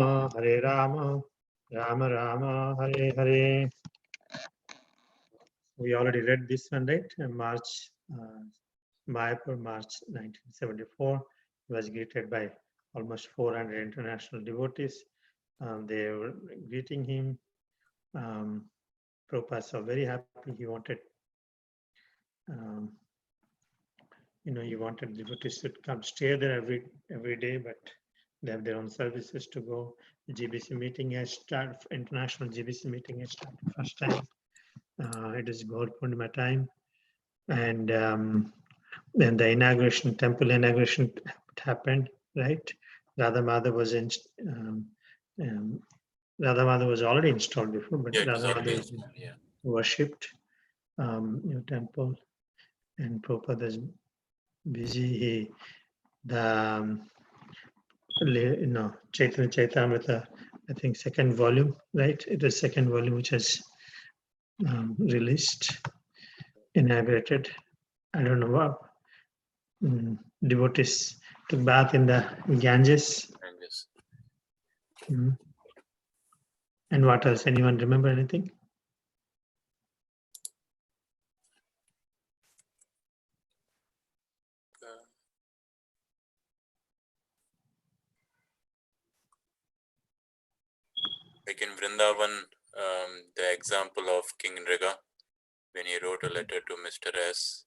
Hare Rama, Rama Rama, Hare Hare. We already read this one, right? March, Mayapur, March 1974. He was greeted by almost 400 international devotees. They were greeting him. Prabhupada was very happy. He wanted, he wanted devotees to come stay there every day, but they have their own services to go. The GBC meeting has started. International GBC meeting has started first time. It is Gaur Purnima time, and then the inauguration, temple inauguration happened. Right, Radha Madhav was in. Radha Madhav was already installed before, but Radha Madhav was worshipped. New temple, and Prabhupada is busy. Chaitanya Chaitamrita, I think second volume, right? It is second volume which has released, inaugurated. I don't know what. Devotees took bath in the Ganges. And what else? Anyone remember anything? Like in Vrindavan, the example of King Nriga, when he wrote a letter to Mr. S,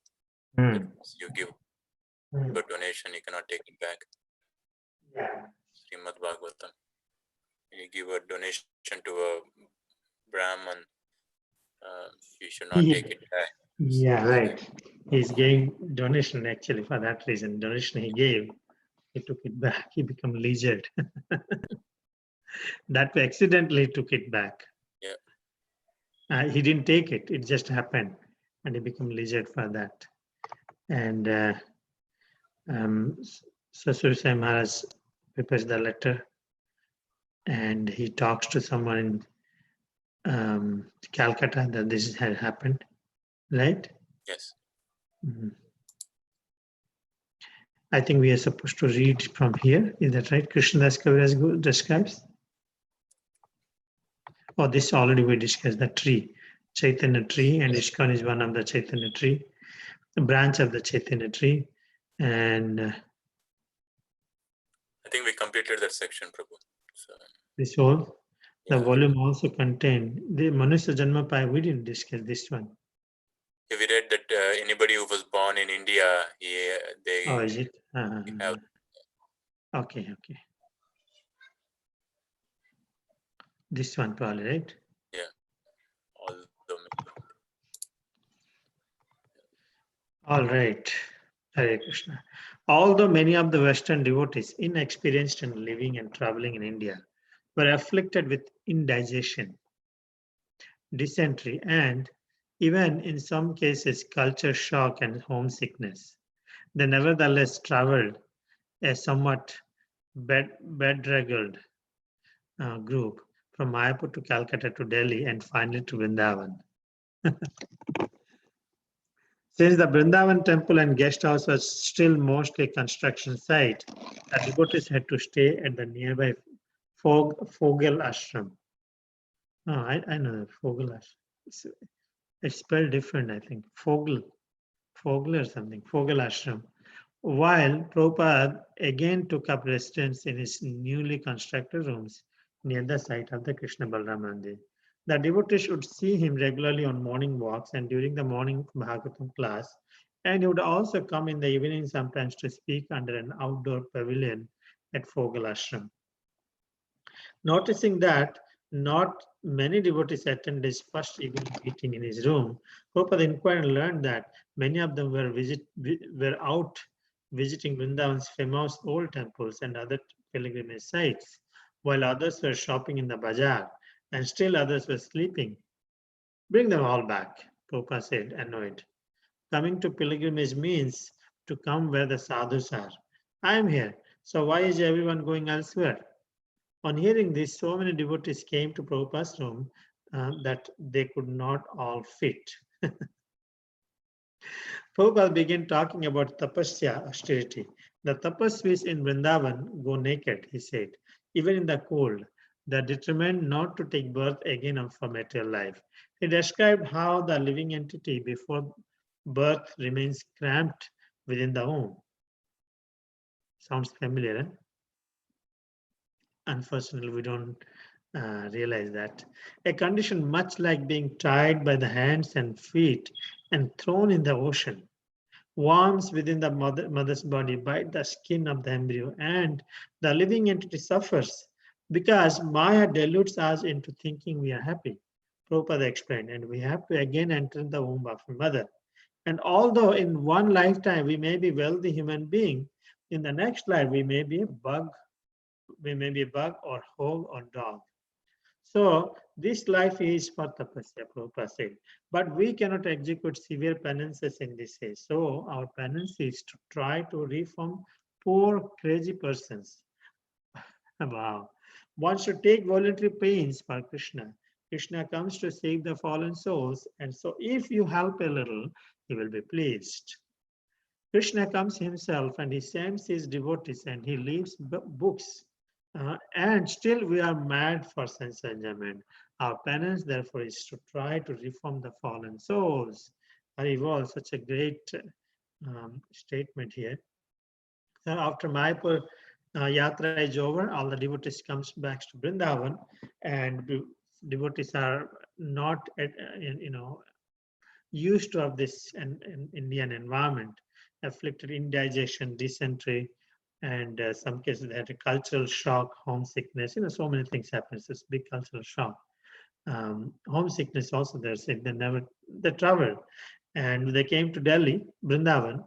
that you give a donation, you cannot take it back. Yeah. Srimad Bhagavatam. You give a donation to a Brahman, you should not take it back. Yeah, right. He's giving donation actually for that reason. Donation he gave, he took it back. He became leisured. That way, accidentally took it back. Yeah. He didn't take it. It just happened, and he became leisured for that. And Sasur Sai Maharaj prepares the letter, and he talks to someone in Calcutta that this had happened, right? Yes. I think we are supposed to read from here. Is that right? Krishnadas Kaviraj describes. Oh, this already we discussed, the tree, Chaitanya tree, and ISKCON is one of the Chaitanya tree, a branch of the Chaitanya tree. And I think we completed that section, Prabhu. So, this whole, the volume also contained the Manusya Janma Pai. We didn't discuss this one. We read that anybody who was born in India, they Oh, is it? have. Okay. This one probably, right? Yeah. All right. Hare Krishna. Although many of the Western devotees, inexperienced in living and traveling in India, were afflicted with indigestion, dysentery, and even in some cases culture shock and homesickness, they nevertheless traveled a somewhat bedraggled group from Mayapur to Calcutta to Delhi and finally to Vrindavan. Since the Vrindavan temple and guest house was still mostly construction site, the devotees had to stay at the nearby Fogel ashram. Oh, I know that Fogel ashram. It's spelled different, I think. Fogel or something. Fogel ashram. While Prabhupada again took up residence in his newly constructed rooms near the site of the Krishna Balaram Mandir. The devotees should see him regularly on morning walks and during the morning Bhagavatam class, and he would also come in the evening sometimes to speak under an outdoor pavilion at Fogel Ashram. Noticing that not many devotees attended his first evening meeting in his room, Prabhupada inquired and learned that many of them were out visiting Vrindavan's famous old temples and other pilgrimage sites, while others were shopping in the bazaar, and still others were sleeping. Bring them all back, Prabhupada said, annoyed. Coming to pilgrimage means to come where the sadhus are. I am here, so why is everyone going elsewhere? On hearing this, so many devotees came to Prabhupada's room that they could not all fit. Prabhupada began talking about tapasya, austerity. The tapasvis in Vrindavan go naked, he said. even in the cold. They're determined not to take birth again for material life. He described how the living entity before birth remains cramped within the womb. Sounds familiar, eh? Unfortunately, we don't realize that. A condition much like being tied by the hands and feet and thrown in the ocean. Worms within the mother's body bite the skin of the embryo, and the living entity suffers because Maya dilutes us into thinking we are happy. Prabhupada explained, and we have to again enter the womb of a mother. And although in one lifetime we may be wealthy human being, in the next life we may be a bug, or hog or dog. So this life is for tapasya, Prabhupada said. But we cannot execute severe penances in this age. So our penance is to try to reform poor, crazy persons. Wow. One should take voluntary pains for Krishna. Krishna comes to save the fallen souls. And so if you help a little, he will be pleased. Krishna comes himself and he sends his devotees and he leaves books. And still we are mad for sense enjoyment. Our penance, therefore, is to try to reform the fallen souls. Harival, such a great statement here. So after Mayapur Yatra is over, all the devotees comes back to Vrindavan, and devotees are not, used to of this Indian environment, afflicted indigestion, dysentery, and some cases they had a cultural shock, homesickness. So many things happen. It's this big cultural shock. Homesickness also. They traveled, and they came to Delhi, Vrindavan.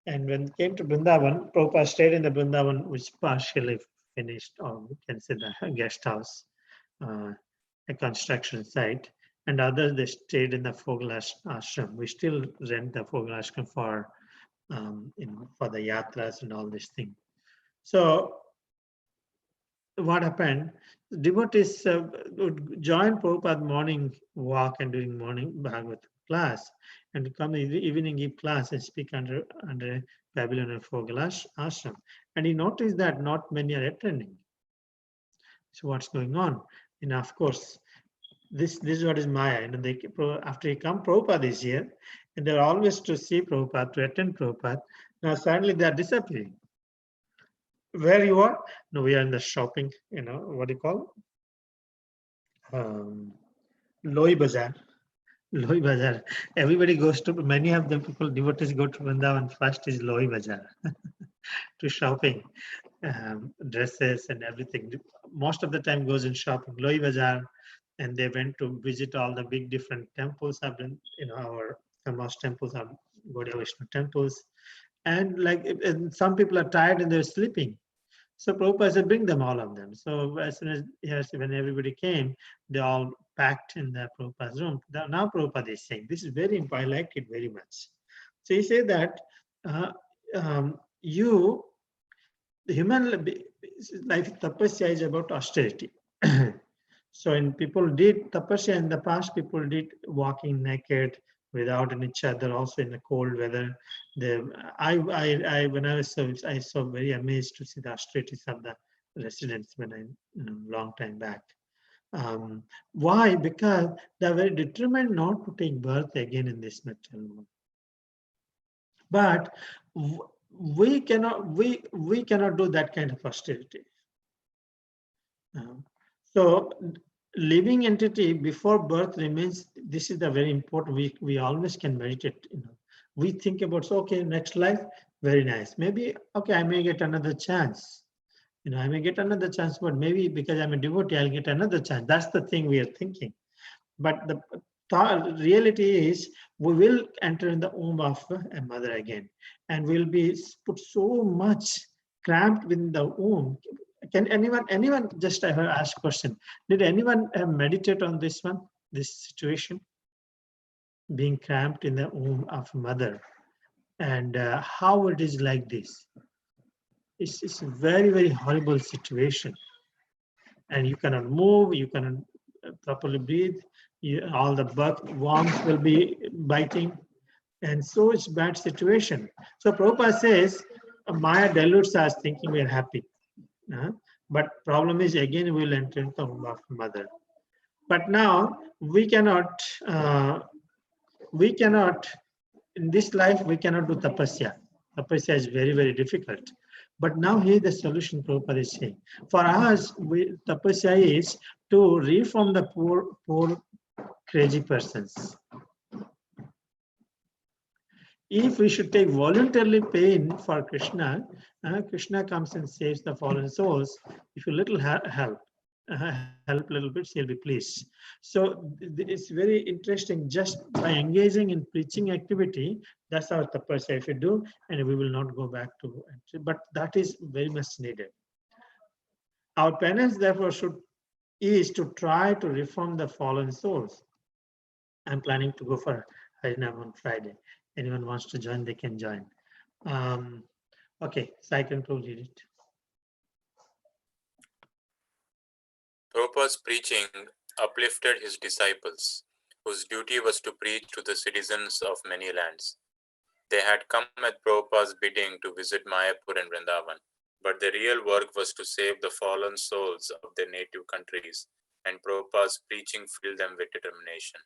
And when they came to Vrindavan, Prabhupada stayed in the Vrindavan, which partially finished, or we can say the guest house, a construction site. And others, they stayed in the Fogal ashram. We still rent the Fogal ashram for the yatras and all this thing. So what happened? Devotees would join Prabhupada morning walk and during morning Bhagavad class, and come in the evening give class and speak under a pavilion of Fogal ashram. And he noticed that not many are attending. So what's going on? Of course, this is what is Maya. After he come, Prabhupada is here, and they're always to see Prabhupada, to attend Prabhupada. Now suddenly they are disappearing. Where you are? No, we are in the shopping, what do you call? Loi Bazaar. Loi Bazaar. Everybody goes to, many of the people, devotees go to Vrindavan first is Loi Bazaar to shopping, dresses and everything. Most of the time goes in shopping, Loi Bazaar, and they went to visit all the big different temples. Have been, our most temples are Gaudiya Vaishnava temples. And some people are tired and they're sleeping. So Prabhupada said, bring them, all of them. So as soon as when everybody came, they all packed in the Prabhupada's room. Now Prabhupada is saying, this is very important, I liked it very much. So he said that the human life, tapasya is about austerity. So when people did tapasya in the past, people did walking naked, without any chadar, also in the cold weather. When I was I saw very amazed to see the austerities of the residents when I long time back. Why? Because they were determined not to take birth again in this material world. But we cannot do that kind of austerity. So living entity before birth remains, this is the very important, we always can meditate. We think about, so okay, next life, very nice, maybe okay, I may get another chance, I may get another chance, but maybe because I'm a devotee, I'll get another chance. That's the thing we are thinking. But the reality is, we will enter in the womb of a mother again, and we'll be put so much cramped within the womb. Can anyone just I have asked question, did anyone meditate on this situation, being cramped in the womb of mother, and how it is like this? It's a very, very horrible situation, and you cannot move, you cannot properly breathe, all the worms will be biting, and so it's bad situation. So Prabhupada says Maya dilutes us thinking we are happy. But problem is again we will enter into the womb of mother. But now we cannot, in this life we cannot do tapasya. Tapasya is very, very difficult. But now here the solution Prabhupada is saying. For us, tapasya is to reform the poor crazy persons. If we should take voluntarily pain for Krishna, Krishna comes and saves the fallen souls. If you little help little bit, he'll be pleased. So it's very interesting. Just by engaging in preaching activity, that's our tapasya. If you do, and we will not go back to. But that is very much needed. Our penance, therefore, is to try to reform the fallen souls. I'm planning to go for Harinam on Friday. Anyone wants to join, they can join. Okay, so I can read it. Prabhupada's preaching uplifted his disciples, whose duty was to preach to the citizens of many lands. They had come at Prabhupada's bidding to visit Mayapur and Vrindavan, but the real work was to save the fallen souls of their native countries, and Prabhupada's preaching filled them with determination.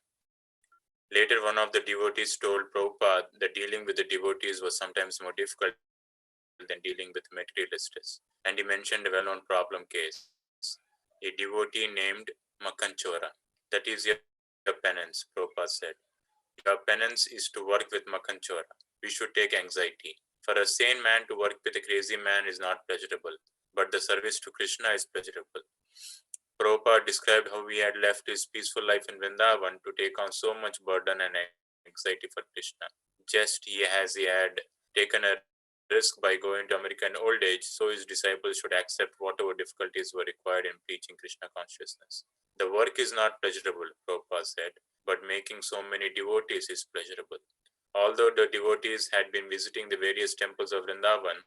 Later, one of the devotees told Prabhupada that dealing with the devotees was sometimes more difficult than dealing with materialists, and he mentioned a well-known problem case. A devotee named Makanchora. That is your penance, Prabhupada said. Your penance is to work with Makanchora. We should take anxiety. For a sane man to work with a crazy man is not pleasurable, but the service to Krishna is pleasurable. Prabhupada described how he had left his peaceful life in Vrindavan to take on so much burden and anxiety for Krishna. Just he had taken a risk by going to America in old age, so his disciples should accept whatever difficulties were required in preaching Krishna consciousness. The work is not pleasurable, Prabhupada said, but making so many devotees is pleasurable. Although the devotees had been visiting the various temples of Vrindavan,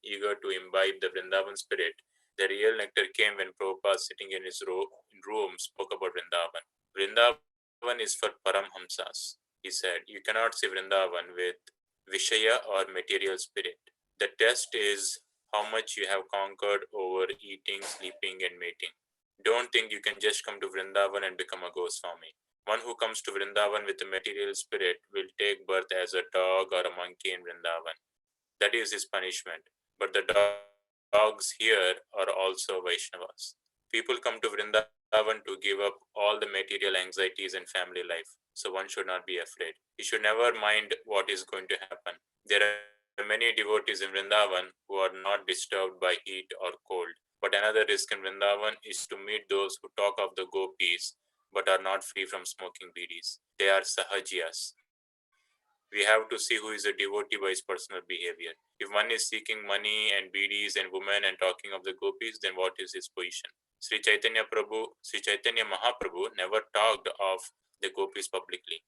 eager to imbibe the Vrindavan spirit, the real nectar came when Prabhupada, sitting in his room, spoke about Vrindavan. Vrindavan is for Paramhamsas, he said. You cannot see Vrindavan with Vishaya or material spirit. The test is how much you have conquered over eating, sleeping, and mating. Don't think you can just come to Vrindavan and become a Goswami. One who comes to Vrindavan with a material spirit will take birth as a dog or a monkey in Vrindavan. That is his punishment. But the dogs here are also Vaishnavas. People come to Vrindavan to give up all the material anxieties and family life. So one should not be afraid. He should never mind what is going to happen. There are many devotees in Vrindavan who are not disturbed by heat or cold. But another risk in Vrindavan is to meet those who talk of the gopis but are not free from smoking bidis. They are sahajiyas. We have to see who is a devotee by his personal behavior. If one is seeking money and bidis and women and talking of the gopis, then what is his position? Sri Chaitanya Mahaprabhu never talked of the gopis publicly.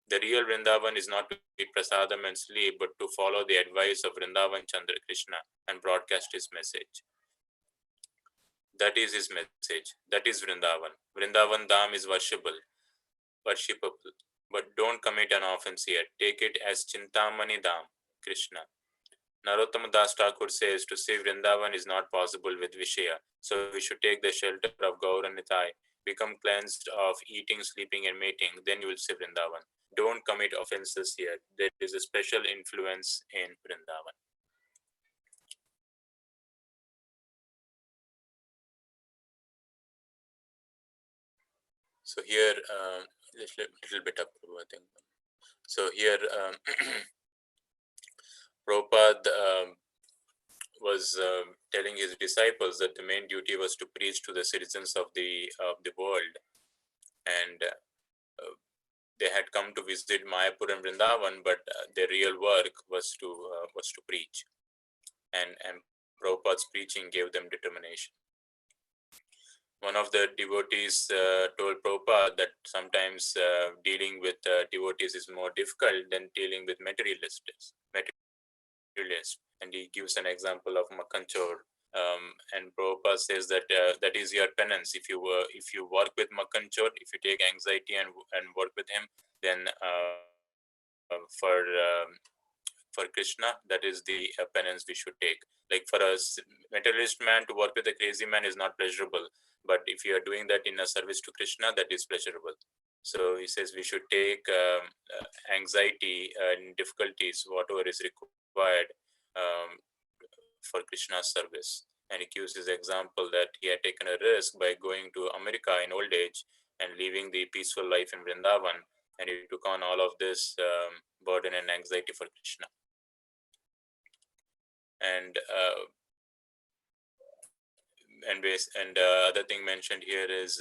The real Vrindavan is not to eat prasadam and sleep, but to follow the advice of Vrindavan Chandra Krishna and broadcast his message. That is his message. That is Vrindavan. Vrindavan Dham is worshipable. But don't commit an offense here. Take it as Chintamani Dham, Krishna. Narottama Das Thakur says to see Vrindavan is not possible with Vishaya, so we should take the shelter of Gauranitai, become cleansed of eating, sleeping, and mating, then you will see Vrindavan. Don't commit offenses here. There is a special influence in Vrindavan. So here, little bit up, I think. So here, Prabhupada was telling his disciples that the main duty was to preach to the citizens of the world, and they had come to visit Mayapur and Vrindavan, but their real work was to preach, and Prabhupada's preaching gave them determination. One of the devotees told Prabhupada that sometimes dealing with devotees is more difficult than dealing with materialists. And he gives an example of Makanchor. And Prabhupada says that that is your penance. If you work with Makanchor, if you take anxiety and work with him, then for for Krishna, that is the penance we should take. Like for a materialist man to work with a crazy man is not pleasurable, but if you are doing that in a service to Krishna, that is pleasurable. So he says we should take anxiety and difficulties, whatever is required for Krishna's service. And he gives his example that he had taken a risk by going to America in old age and leaving the peaceful life in Vrindavan, and he took on all of this burden and anxiety for Krishna. And other thing mentioned here is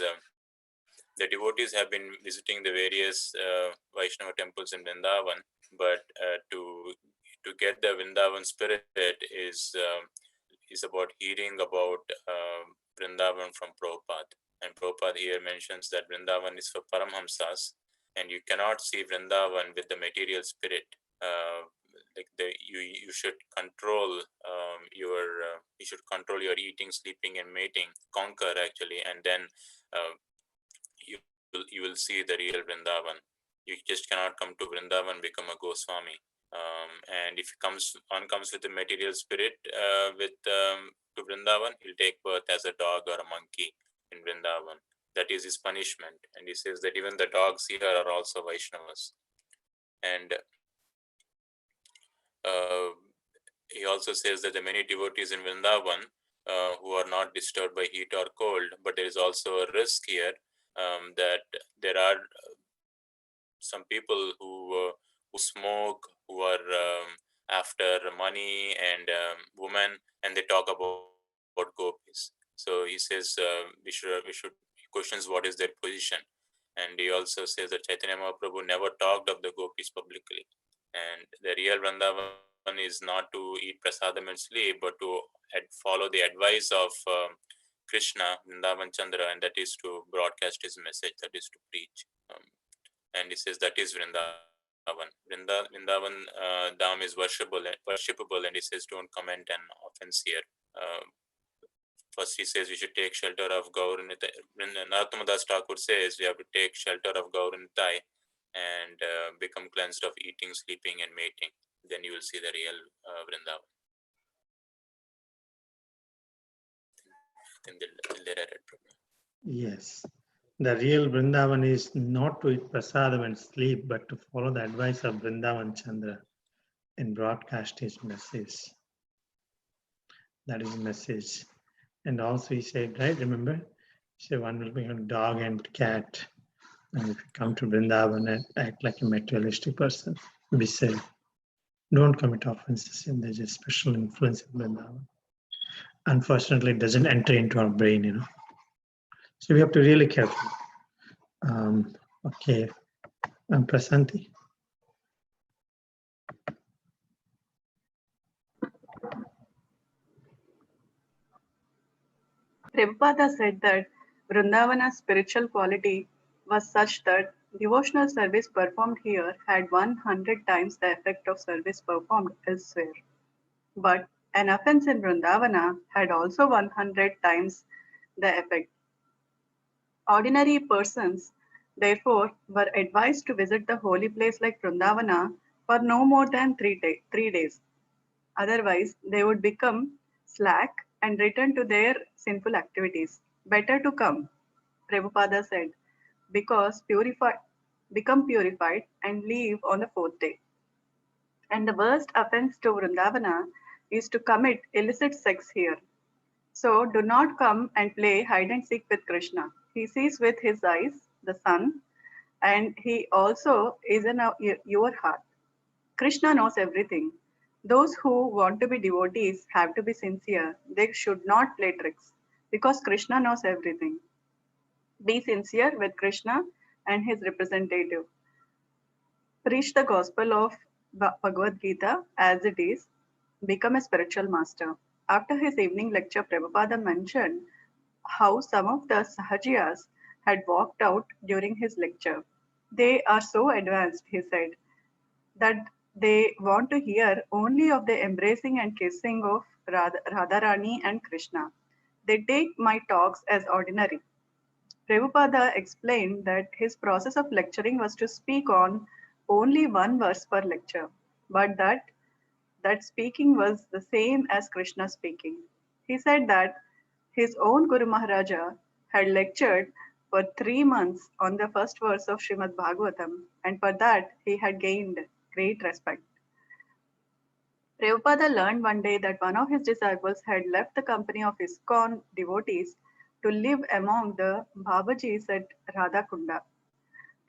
the devotees have been visiting the various Vaishnava temples in Vrindavan, but to get the Vrindavan spirit is about hearing about Vrindavan from Prabhupada. And Prabhupada here mentions that Vrindavan is for Paramhamsas, and you cannot see Vrindavan with the material spirit. You should control your eating, sleeping, and mating, conquer actually, and then you will see the real Vrindavan. You just cannot come to Vrindavan, become a Goswami. And if one comes with the material spirit to Vrindavan, he'll take birth as a dog or a monkey in Vrindavan. That is his punishment. And he says that even the dogs here are also Vaishnavas. And he also says that the many devotees in Vrindavan who are not disturbed by heat or cold, but there is also a risk here that there are some people who smoke, who are after money and women, and they talk about gopis. So he says we should questions what is their position. And he also says that Chaitanya Mahaprabhu never talked of the gopis publicly. And the real Vrindavan is not to eat prasadam and sleep, but to follow the advice of Krishna, Vrindavan Chandra, and that is to broadcast his message, that is to preach. And he says that is Vrindavan. Vrindavan Dham is worshipable, and he says don't comment an offense here. First he says we should take shelter of Gauranitai. Narottam Das Thakur says we have to take shelter of Gauranitai and become cleansed of eating, sleeping, and mating. Then you will see the real Vrindavan. Yes. The real Vrindavan is not to eat prasadam and sleep, but to follow the advice of Vrindavan Chandra and broadcast his message. That is the message. And also he said, right, remember? He said one will become dog and cat. And if you come to Vrindavan and act like a materialistic person, be safe. Don't commit offenses, and there's a special influence in Vrindavan. Unfortunately, it doesn't enter into our brain, you know. So we have to be really careful. Okay, Prasanti. Prabhupada said that Vrindavana's spiritual quality was such that devotional service performed here had 100 times the effect of service performed elsewhere. But an offense in Vrindavana had also 100 times the effect. Ordinary persons, therefore, were advised to visit the holy place like Vrindavana for no more than 3 days. Otherwise, they would become slack and return to their sinful activities. Better to come, Prabhupada said, become purified and leave on the 4th day. And the worst offense to Vrindavana is to commit illicit sex here. So do not come and play hide and seek with Krishna. He sees with his eyes, the sun, and he also is in your heart. Krishna knows everything. Those who want to be devotees have to be sincere. They should not play tricks because Krishna knows everything. Be sincere with Krishna and his representative. Preach the gospel of Bhagavad Gita as it is. Become a spiritual master. After his evening lecture, Prabhupada mentioned how some of the Sahajiyas had walked out during his lecture. They are so advanced, he said, that they want to hear only of the embracing and kissing of Radharani and Krishna. They take my talks as ordinary. Prabhupada explained that his process of lecturing was to speak on only one verse per lecture, but that that speaking was the same as Krishna speaking. He said that his own Guru Maharaja had lectured for 3 months on the first verse of Srimad Bhagavatam, and for that he had gained great respect. Prabhupada learned one day that one of his disciples had left the company of ISKCON devotees to live among the Babajis at Radhakunda.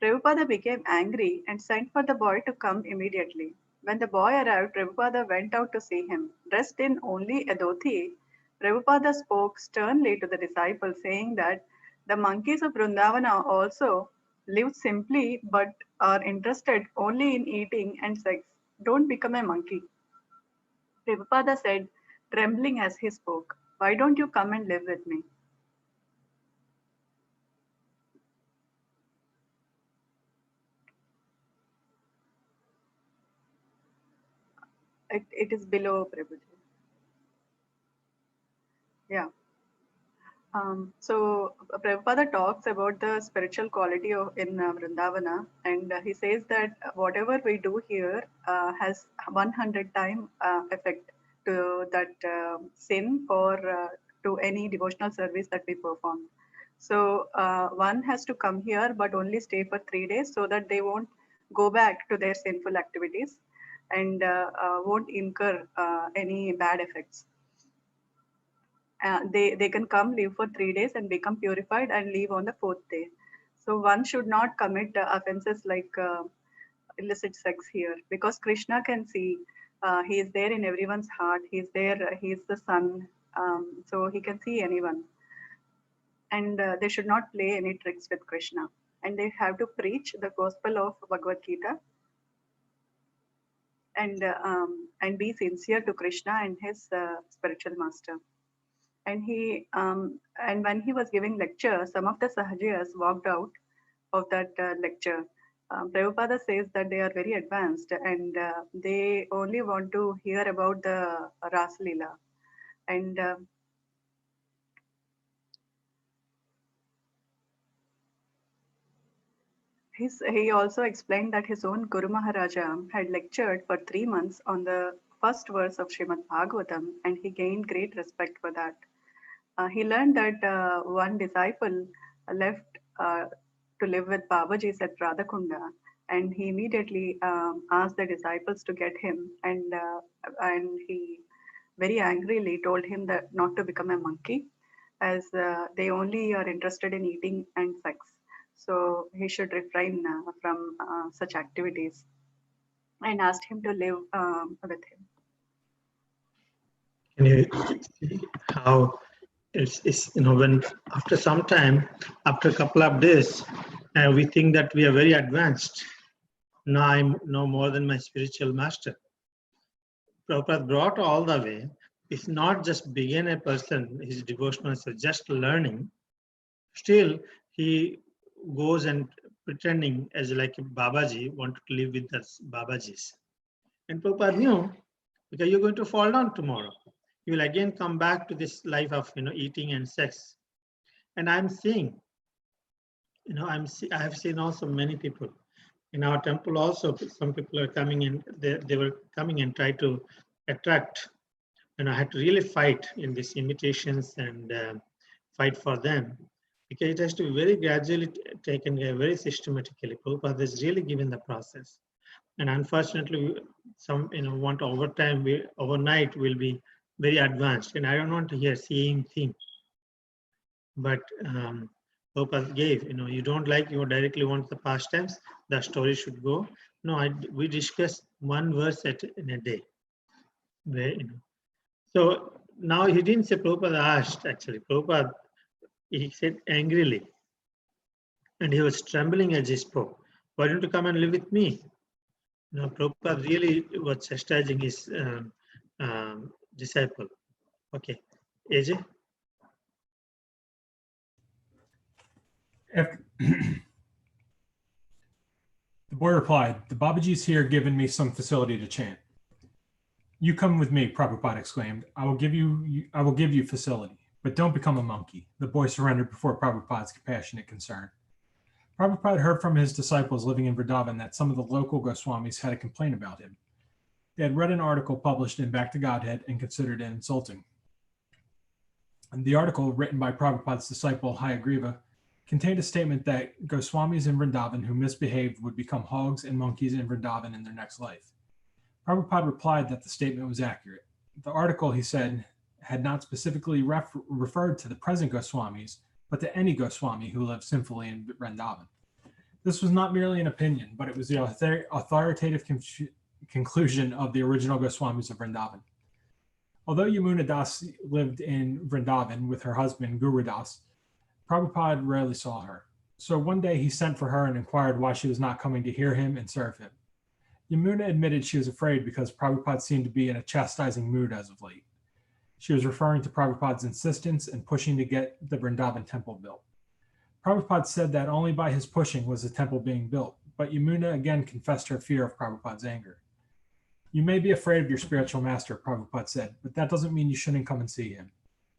Prabhupada became angry and sent for the boy to come immediately. When the boy arrived, Prabhupada went out to see him. Dressed in only a dhoti, Prabhupada spoke sternly to the disciple, saying that the monkeys of Vrindavana also live simply but are interested only in eating and sex. Don't become a monkey. Prabhupada said, trembling as he spoke, "Why don't you come and live with me?" It is below Prabhuji. Yeah. So Prabhupada talks about the spiritual quality of in Vrindavana, and he says that whatever we do here has 100 time effect to that sin or to any devotional service that we perform. So one has to come here, but only stay for 3 days so that they won't go back to their sinful activities and won't incur any bad effects. They can come, live for 3 days and become purified and leave on the 4th day. So one should not commit offenses like illicit sex here, because Krishna can see, he is there in everyone's heart. He is there, he is the sun, so he can see anyone. And they should not play any tricks with Krishna. And they have to preach the gospel of Bhagavad Gita and be sincere to Krishna and his spiritual master. And and when he was giving lecture, some of the Sahajiyas walked out of that lecture. Prabhupada says that they are very advanced and they only want to hear about the Ras Leela. And he also explained that his own Guru Maharaja had lectured for 3 months on the first verse of Srimad Bhagavatam, and he gained great respect for that. He learned that one disciple left to live with Babaji at Radhakunda, and he immediately asked the disciples to get him, and he very angrily told him that not to become a monkey, as they only are interested in eating and sex. So he should refrain from such activities, and asked him to live with him. Can you see how it's when after some time, after a couple of days, we think that we are very advanced. Now I'm no more than my spiritual master. Prabhupada brought all the way. It's not just beginner person, his devotional, so just learning. Still, he goes and pretending as like Babaji, wanted to live with us Babajis. And Prabhupada knew, because you're going to fall down tomorrow. You will again come back to this life of eating and sex. And I'm seeing, I have seen also many people in our temple also. Some people are coming and they were coming and try to attract. I had to really fight in these imitations and fight for them, because it has to be very gradually taken, very systematically. Prabhupada has really given the process. And unfortunately, some want overnight will be very advanced, and I don't want to hear same thing. But Prabhupada gave, you don't like, you directly want the past tense, the story should go. No, we discuss one verse in a day. Where, So now he didn't say Prabhupada asked, actually. Prabhupada, he said angrily, and he was trembling as he spoke. Why don't you come and live with me? Prabhupada really was chastising his disciple. Okay, AJ? The boy replied, "The Babaji's here giving me some facility to chant." "You come with me," Prabhupada exclaimed. I will give you facility, but don't become a monkey." The boy surrendered before Prabhupada's compassionate concern. Prabhupada heard from his disciples living in Vrindavan that some of the local Goswamis had a complaint about him. They had read an article published in Back to Godhead and considered it insulting. And the article, written by Prabhupada's disciple Hayagriva, contained a statement that Goswamis in Vrindavan who misbehaved would become hogs and monkeys in Vrindavan in their next life. Prabhupada replied that the statement was accurate. The article, he said, had not specifically referred to the present Goswamis, but to any Goswami who lived sinfully in Vrindavan. This was not merely an opinion, but it was the authoritative conclusion of the original Goswamis of Vrindavan. Although Yamuna Das lived in Vrindavan with her husband Guru Das, Prabhupada rarely saw her. So one day he sent for her and inquired why she was not coming to hear him and serve him. Yamuna admitted she was afraid because Prabhupada seemed to be in a chastising mood as of late. She was referring to Prabhupada's insistence and pushing to get the Vrindavan temple built. Prabhupada said that only by his pushing was the temple being built, but Yamuna again confessed her fear of Prabhupada's anger. You may be afraid of your spiritual master, Prabhupada said, but that doesn't mean you shouldn't come and see him.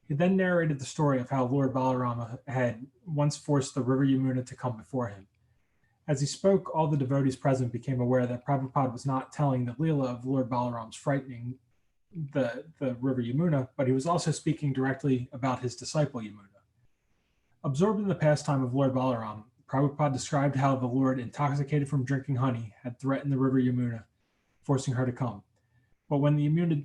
He then narrated the story of how Lord Balarama had once forced the river Yamuna to come before him. As he spoke, all the devotees present became aware that Prabhupada was not telling the Leela of Lord Balaram's frightening the river Yamuna, but he was also speaking directly about his disciple Yamuna. Absorbed in the pastime of Lord Balaram, Prabhupada described how the Lord, intoxicated from drinking honey, had threatened the river Yamuna, forcing her to come. But when the Yamuna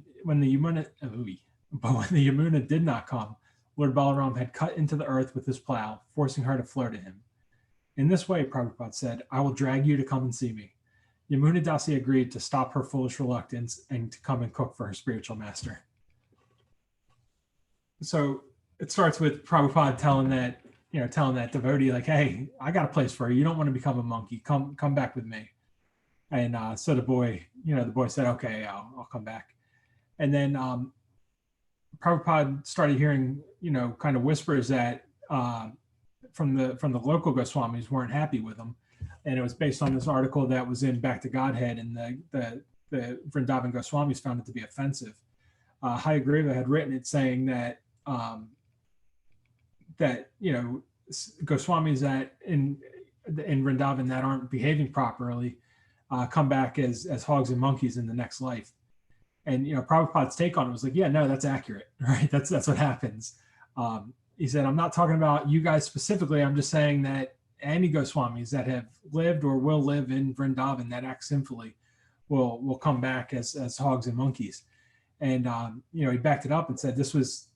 did not come, Lord Balaram had cut into the earth with his plow, forcing her to flow to him. In this way, Prabhupada said, I will drag you to come and see me. Yamuna Dasi agreed to stop her foolish reluctance and to come and cook for her spiritual master. So it starts with Prabhupada telling that devotee, like, hey, I got a place for you. You don't want to become a monkey. Come back with me. And so the boy said, okay, I'll come back. And then Prabhupada started hearing, kind of whispers that from the local Goswamis weren't happy with him. And it was based on this article that was in Back to Godhead, and the Vrindavan Goswamis found it to be offensive. Hayagriva had written it saying that Goswamis that in Vrindavan that aren't behaving properly come back as hogs and monkeys in the next life. And Prabhupada's take on it was like, yeah, no, that's accurate, right? That's what happens. He said, I'm not talking about you guys specifically. I'm just saying that any Goswamis that have lived or will live in Vrindavan that act sinfully will come back as hogs and monkeys. And he backed it up and said this was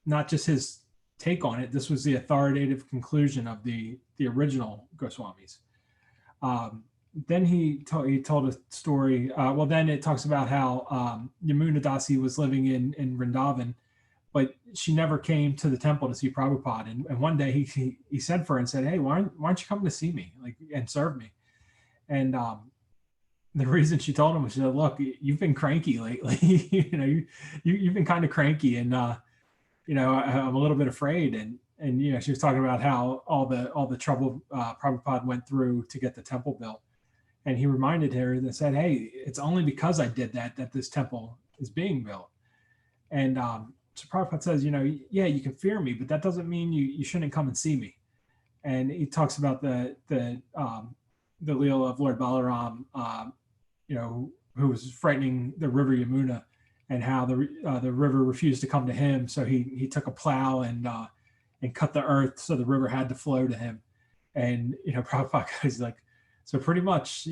not just his take on it. This was the authoritative conclusion of the original Goswamis. Then he told a story. Then it talks about how Yamuna Dasi was living in Vrindavan, but she never came to the temple to see Prabhupada. And one day he sent for her and said, hey, why aren't you coming to see me and serve me? And the reason she told him was, she said, look, you've been cranky lately. You've been kind of cranky, and I'm a little bit afraid. And she was talking about how all the trouble Prabhupada went through to get the temple built. And he reminded her and said, hey, it's only because I did that this temple is being built. And so Prabhupada says, yeah, you can fear me, but that doesn't mean you shouldn't come and see me. And he talks about the Leela of Lord Balaram, who was frightening the river Yamuna, and how the river refused to come to him. So he took a plow and cut the earth so the river had to flow to him. And Prabhupada is like, so pretty much,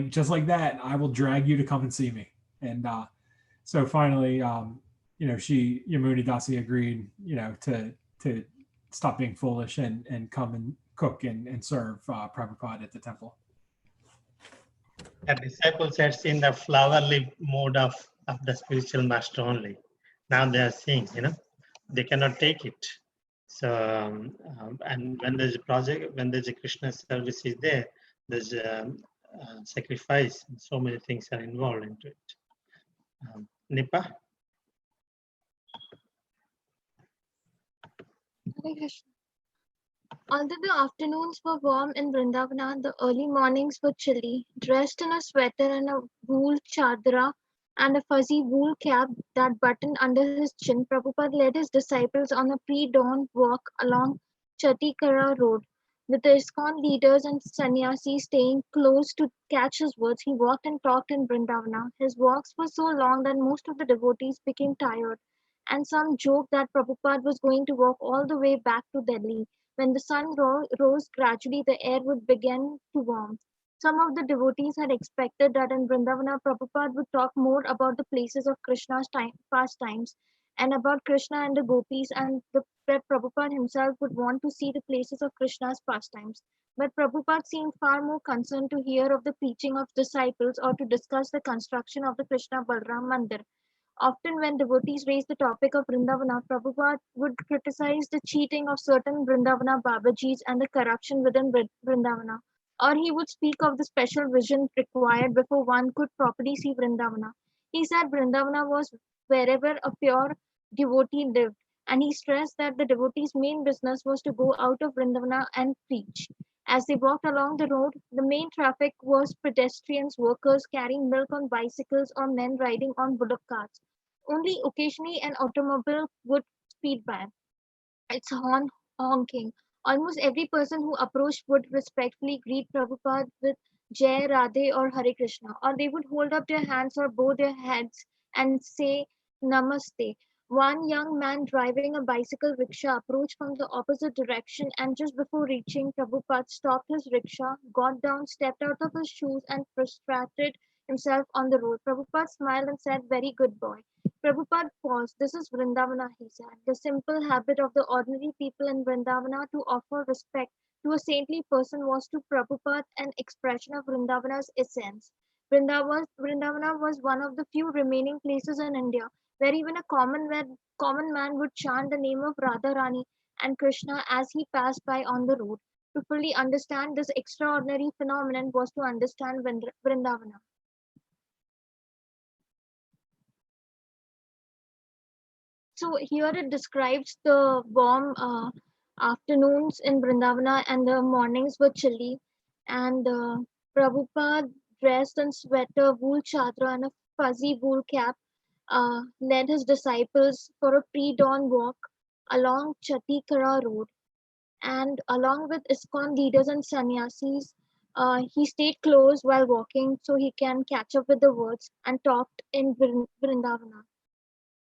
just like that, I will drag you to come and see me. And so finally, Yamuna Dasi agreed, to stop being foolish and come and cook and serve Prabhupada at the temple. The disciples had seen the flowerly mode of the spiritual master only. Now they are seeing, they cannot take it. So, and when there's a Krishna service is there, there's a sacrifice. So many things are involved into it. Nipa? Hare Krishna. Although the afternoons were warm in Vrindavana, the early mornings were chilly. Dressed in a sweater and a wool chadra and a fuzzy wool cap that buttoned under his chin, Prabhupada led his disciples on a pre-dawn walk along Chatikara Road. With the ISKCON leaders and sannyasis staying close to catch his words, he walked and talked in Vrindavana. His walks were so long that most of the devotees became tired, and some joked that Prabhupada was going to walk all the way back to Delhi. When the sun rose gradually, the air would begin to warm. Some of the devotees had expected that in Vrindavana, Prabhupada would talk more about the places of Krishna's pastimes and about Krishna and the gopis, and that Prabhupada himself would want to see the places of Krishna's pastimes. But Prabhupada seemed far more concerned to hear of the preaching of disciples or to discuss the construction of the Krishna Balram Mandir. Often, when devotees raised the topic of Vrindavana, Prabhupada would criticize the cheating of certain Vrindavana Babajis and the corruption within Vrindavana. Or he would speak of the special vision required before one could properly see Vrindavana. He said Vrindavana was wherever a pure devotee lived, and he stressed that the devotee's main business was to go out of Vrindavana and preach. As they walked along the road, the main traffic was pedestrians, workers carrying milk on bicycles, or men riding on bullock carts. Only occasionally an automobile would speed by, its horn honking. Almost every person who approached would respectfully greet Prabhupada with Jai Radhe or Hare Krishna, or they would hold up their hands or bow their heads and say Namaste. One young man driving a bicycle rickshaw approached from the opposite direction, and just before reaching, Prabhupada stopped his rickshaw, got down, stepped out of his shoes, and prostrated himself on the road. Prabhupada smiled and said, "Very good boy." Prabhupada paused. "This is Vrindavana," he said, "the simple habit of the ordinary people in Vrindavana to offer respect to a saintly person was to Prabhupada an expression of Vrindavana's essence. Vrindavana was one of the few remaining places in India where even a common man would chant the name of Radharani and Krishna as he passed by on the road. To fully understand this extraordinary phenomenon was to understand Vrindavana." So here it describes the warm afternoons in Vrindavana and the mornings were chilly. And Prabhupada, dressed in sweater, wool chadra, and a fuzzy wool cap, led his disciples for a pre-dawn walk along Chatikara Road. And along with ISKCON leaders and sannyasis, he stayed close while walking so he can catch up with the words and talked in Vrindavana.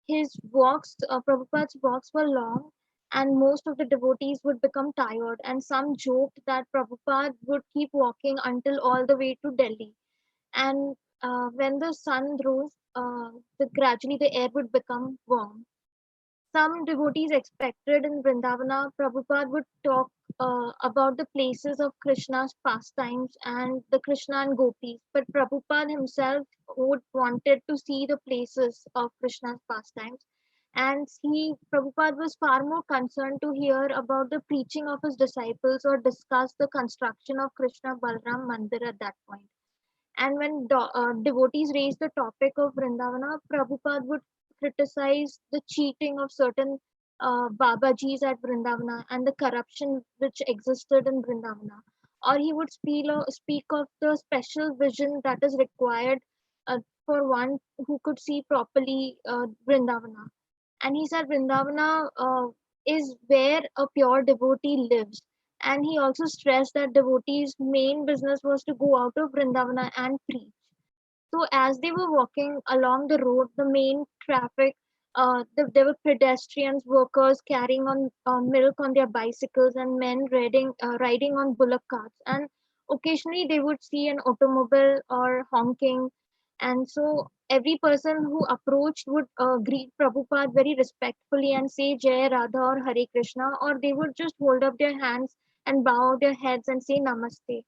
Prabhupada's walks were long, and most of the devotees would become tired, and some joked that Prabhupada would keep walking until all the way to Delhi. And when the sun rose, gradually the air would become warm. Some devotees expected in Vrindavana, Prabhupada would talk about the places of Krishna's pastimes and the Krishna and gopis, but Prabhupada himself would wanted to see the places of Krishna's pastimes. And Prabhupada was far more concerned to hear about the preaching of his disciples or discuss the construction of Krishna Balram Mandir at that point. And when devotees raised the topic of Vrindavana, Prabhupada would criticize the cheating of certain Babajis at Vrindavana and the corruption which existed in Vrindavana. Or he would speak of the special vision that is required for one who could see properly Vrindavana. And he said Vrindavana is where a pure devotee lives. And he also stressed that devotees' main business was to go out of Vrindavana and preach. So as they were walking along the road, the main traffic, there were pedestrians, workers carrying on milk on their bicycles, and men riding on bullock carts. And occasionally they would see an automobile or honking. And so every person who approached would greet Prabhupada very respectfully and say Jai Radha or Hare Krishna, or they would just hold up their hands and bow their heads and say Namaste.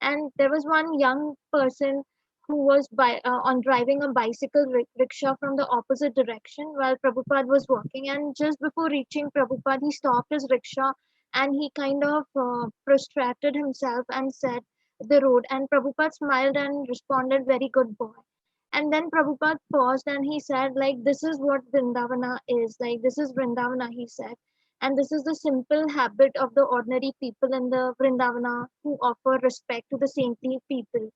And there was one young person who was on driving a bicycle rickshaw from the opposite direction while Prabhupada was walking. And just before reaching Prabhupada, he stopped his rickshaw and he kind of prostrated himself and said the road. And Prabhupada smiled and responded, "Very good boy." And then Prabhupada paused and he said, like, "This is what Vrindavana is. Like, this is Vrindavana," he said. And this is the simple habit of the ordinary people in the Vrindavana who offer respect to the saintly people.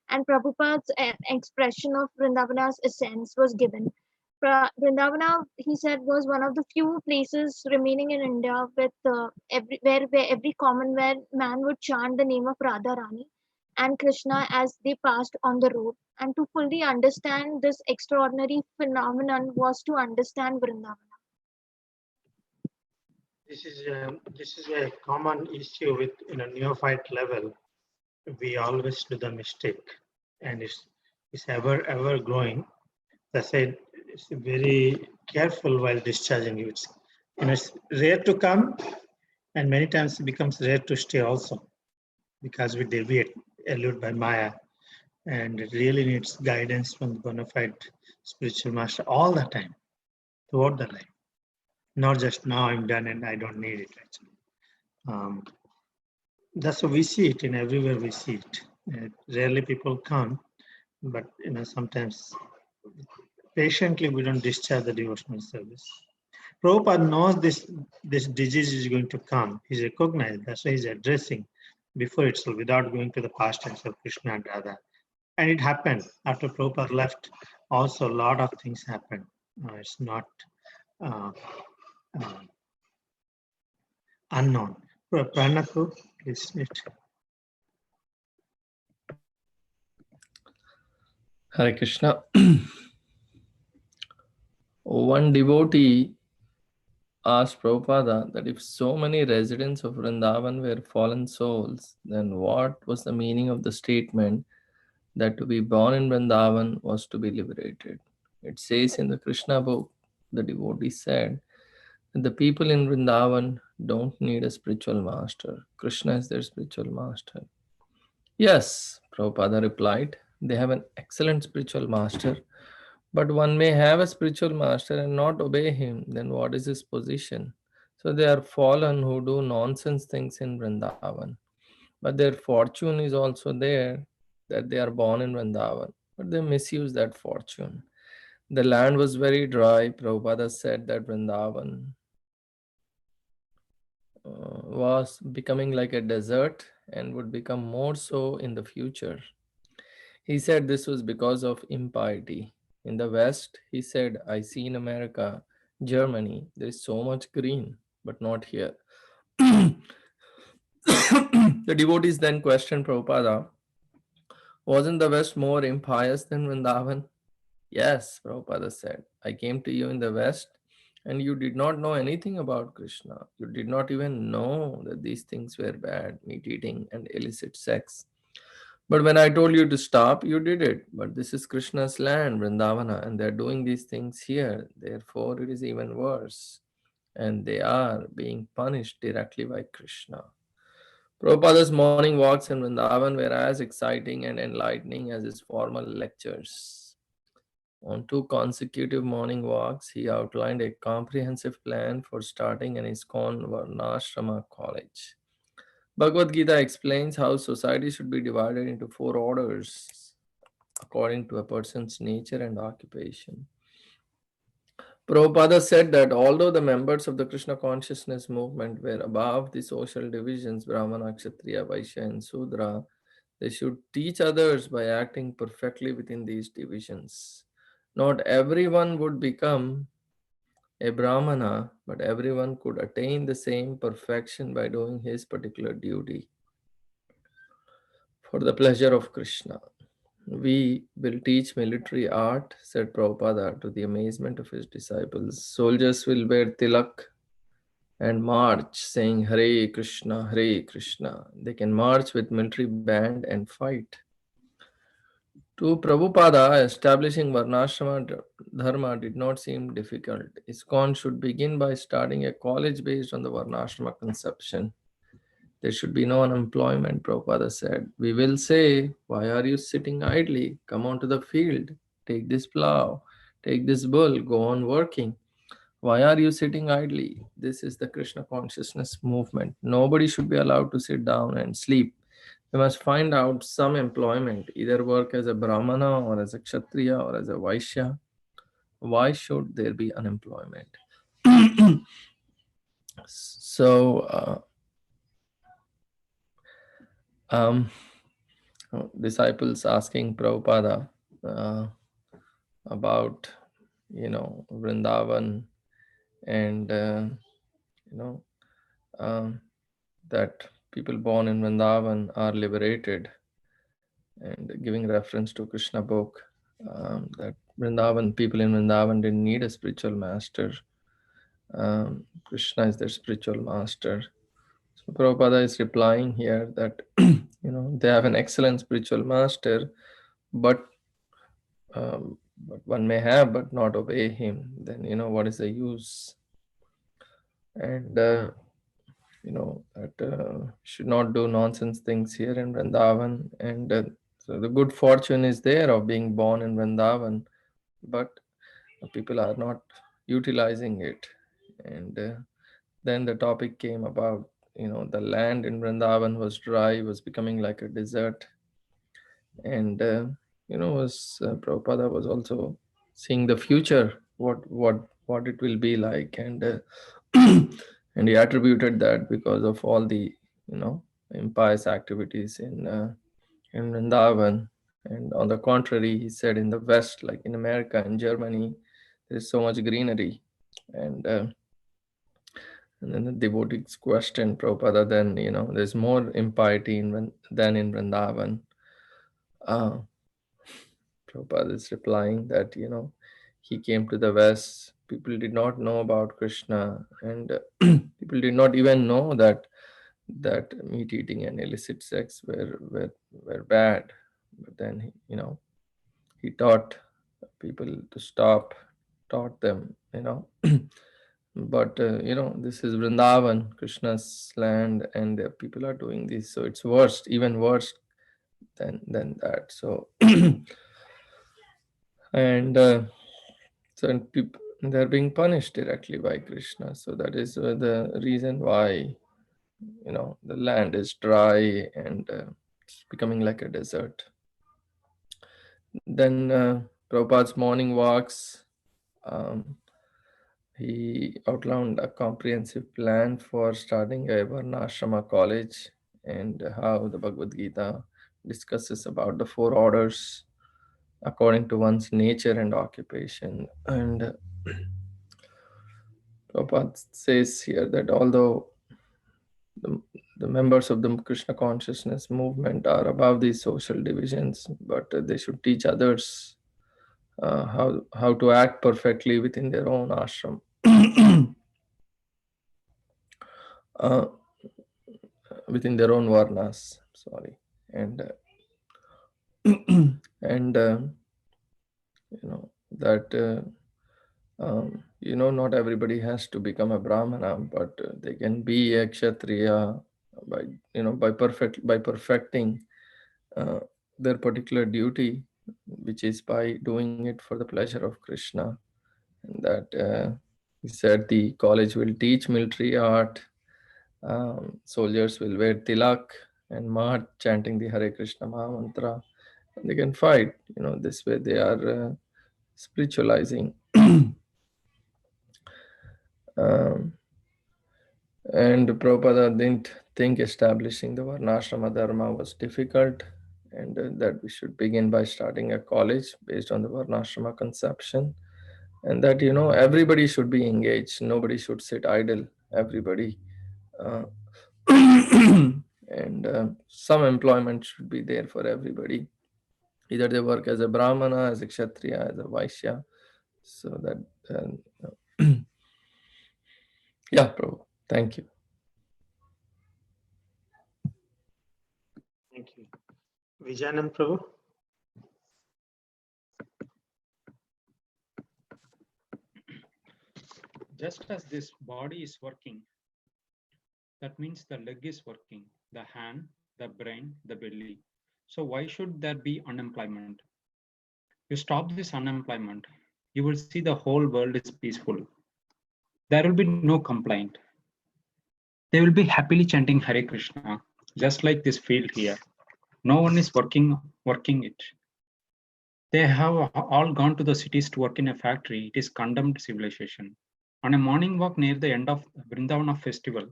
And Prabhupada's expression of Vrindavana's essence was given. Vrindavana, he said, was one of the few places remaining in India with where every common man would chant the name of Radha Rani and Krishna as they passed on the road. And to fully understand this extraordinary phenomenon was to understand Vrindavana. This is a common issue with in a neophyte level. We always do the mistake, and it's ever growing. I said it's very careful while discharging it. It's rare to come, and many times it becomes rare to stay also, because we deviate, allured by Maya, and it really needs guidance from the bona fide spiritual master all the time, throughout the life. Not just now I'm done and I don't need it actually. That's how we see it in everywhere we see it. Rarely people come, but sometimes patiently we don't discharge the devotional service. Prabhupada knows this disease is going to come. He's recognized, that's why he's addressing before itself without going to the past tense of Krishna and Radha. And it happened after Prabhupada left. Also, a lot of things happened. It's not unknown. Pranaku, please. Hare Krishna. One devotee asked Prabhupada that if so many residents of Vrindavan were fallen souls, then what was the meaning of the statement that to be born in Vrindavan was to be liberated? It says in the Krishna book, the devotee said that the people in Vrindavan don't need a spiritual master. Krishna is their spiritual master. Yes, Prabhupada replied, they have an excellent spiritual master. But one may have a spiritual master and not obey him, then what is his position? So they are fallen who do nonsense things in Vrindavan. But their fortune is also there that they are born in Vrindavan. But they misuse that fortune. The land was very dry. Prabhupada said that Vrindavan was becoming like a desert and would become more so in the future. He said this was because of impiety. In the West, he said, I see in America, Germany, there is so much green, but not here. The devotees then questioned Prabhupada, wasn't the West more impious than Vrindavan? Yes, Prabhupada said, I came to you in the West and you did not know anything about Krishna. You did not even know that these things were bad, meat eating and illicit sex. But when I told you to stop, you did it. But this is Krishna's land, Vrindavana, and they're doing these things here. Therefore, it is even worse. And they are being punished directly by Krishna. Prabhupada's morning walks in Vrindavan were as exciting and enlightening as his formal lectures. On 2 consecutive morning walks, he outlined a comprehensive plan for starting an ISKCON Varnashrama college. Bhagavad Gita explains how society should be divided into 4 orders according to a person's nature and occupation. Prabhupada said that although the members of the Krishna consciousness movement were above the social divisions, Brahmana, Kshatriya, Vaishya, and Sudra, they should teach others by acting perfectly within these divisions. Not everyone would become a Brahmana, but everyone could attain the same perfection by doing his particular duty for the pleasure of Krishna. We will teach military art, said Prabhupada, to the amazement of his disciples. Soldiers will wear tilak and march saying Hare Krishna, Hare Krishna. They can march with military band and fight. To Prabhupada, establishing Varnashrama Dharma did not seem difficult. ISKCON should begin by starting a college based on the Varnashrama conception. There should be no unemployment, Prabhupada said. We will say, why are you sitting idly? Come onto the field. Take this plow. Take this bull. Go on working. Why are you sitting idly? This is the Krishna consciousness movement. Nobody should be allowed to sit down and sleep. They must find out some employment, either work as a Brahmana or as a Kshatriya or as a Vaishya. Why should there be unemployment? So, disciples asking Prabhupada about Vrindavan, and that people born in Vrindavan are liberated, and giving reference to Krishna book, that Vrindavan, people in Vrindavan didn't need a spiritual master. Krishna is their spiritual master. So Prabhupada is replying here that they have an excellent spiritual master, but one may have but not obey him. Then what is the use? And that should not do nonsense things here in Vrindavan. And so the good fortune is there of being born in Vrindavan, but people are not utilizing it. And then the topic came about, the land in Vrindavan was dry, was becoming like a desert. And Prabhupada was also seeing the future, what it will be like, and and he attributed that because of all the impious activities in Vrindavan. And on the contrary, he said in the West, like in America and Germany, there is so much greenery. And then the devotees question Prabhupada, then there's more impiety than in Vrindavan. Prabhupada is replying that he came to the West, people did not know about Krishna, and people did not even know that meat eating and illicit sex were bad. But then he taught people to stop, taught them. But this is Vrindavan, Krishna's land, and people are doing this, so it's worse, even worse than that. So and so people, they're being punished directly by Krishna. So that is the reason why the land is dry and it's becoming like a desert. Then Prabhupada's morning walks, he outlined a comprehensive plan for starting a Varnashrama college, and how the Bhagavad Gita discusses about the 4 orders according to one's nature and occupation. And Prabhupada says here that although the members of the Krishna consciousness movement are above these social divisions, but they should teach others how to act perfectly within their own ashram. Within their own varnas, sorry. And and that not everybody has to become a brahmana, but they can be a kshatriya by perfecting their particular duty, which is by doing it for the pleasure of Krishna. And that he said the college will teach military art, soldiers will wear tilak and march chanting the Hare Krishna Maha Mantra, and they can fight. This way they are spiritualizing. And Prabhupada didn't think establishing the Varnashrama Dharma was difficult, and that we should begin by starting a college based on the Varnashrama conception, and that everybody should be engaged, nobody should sit idle, everybody. And some employment should be there for everybody. Either they work as a Brahmana, as a Kshatriya, as a Vaishya. So that, yeah, Prabhu, thank you. Thank you. Vijayanand Prabhu. Just as this body is working, that means the leg is working, the hand, the brain, the belly. So why should there be unemployment? You stop this unemployment, you will see the whole world is peaceful. There will be no complaint. They will be happily chanting Hare Krishna, just like this field here. No one is working it. They have all gone to the cities to work in a factory. It is condemned civilization. On a morning walk near the end of Vrindavana festival,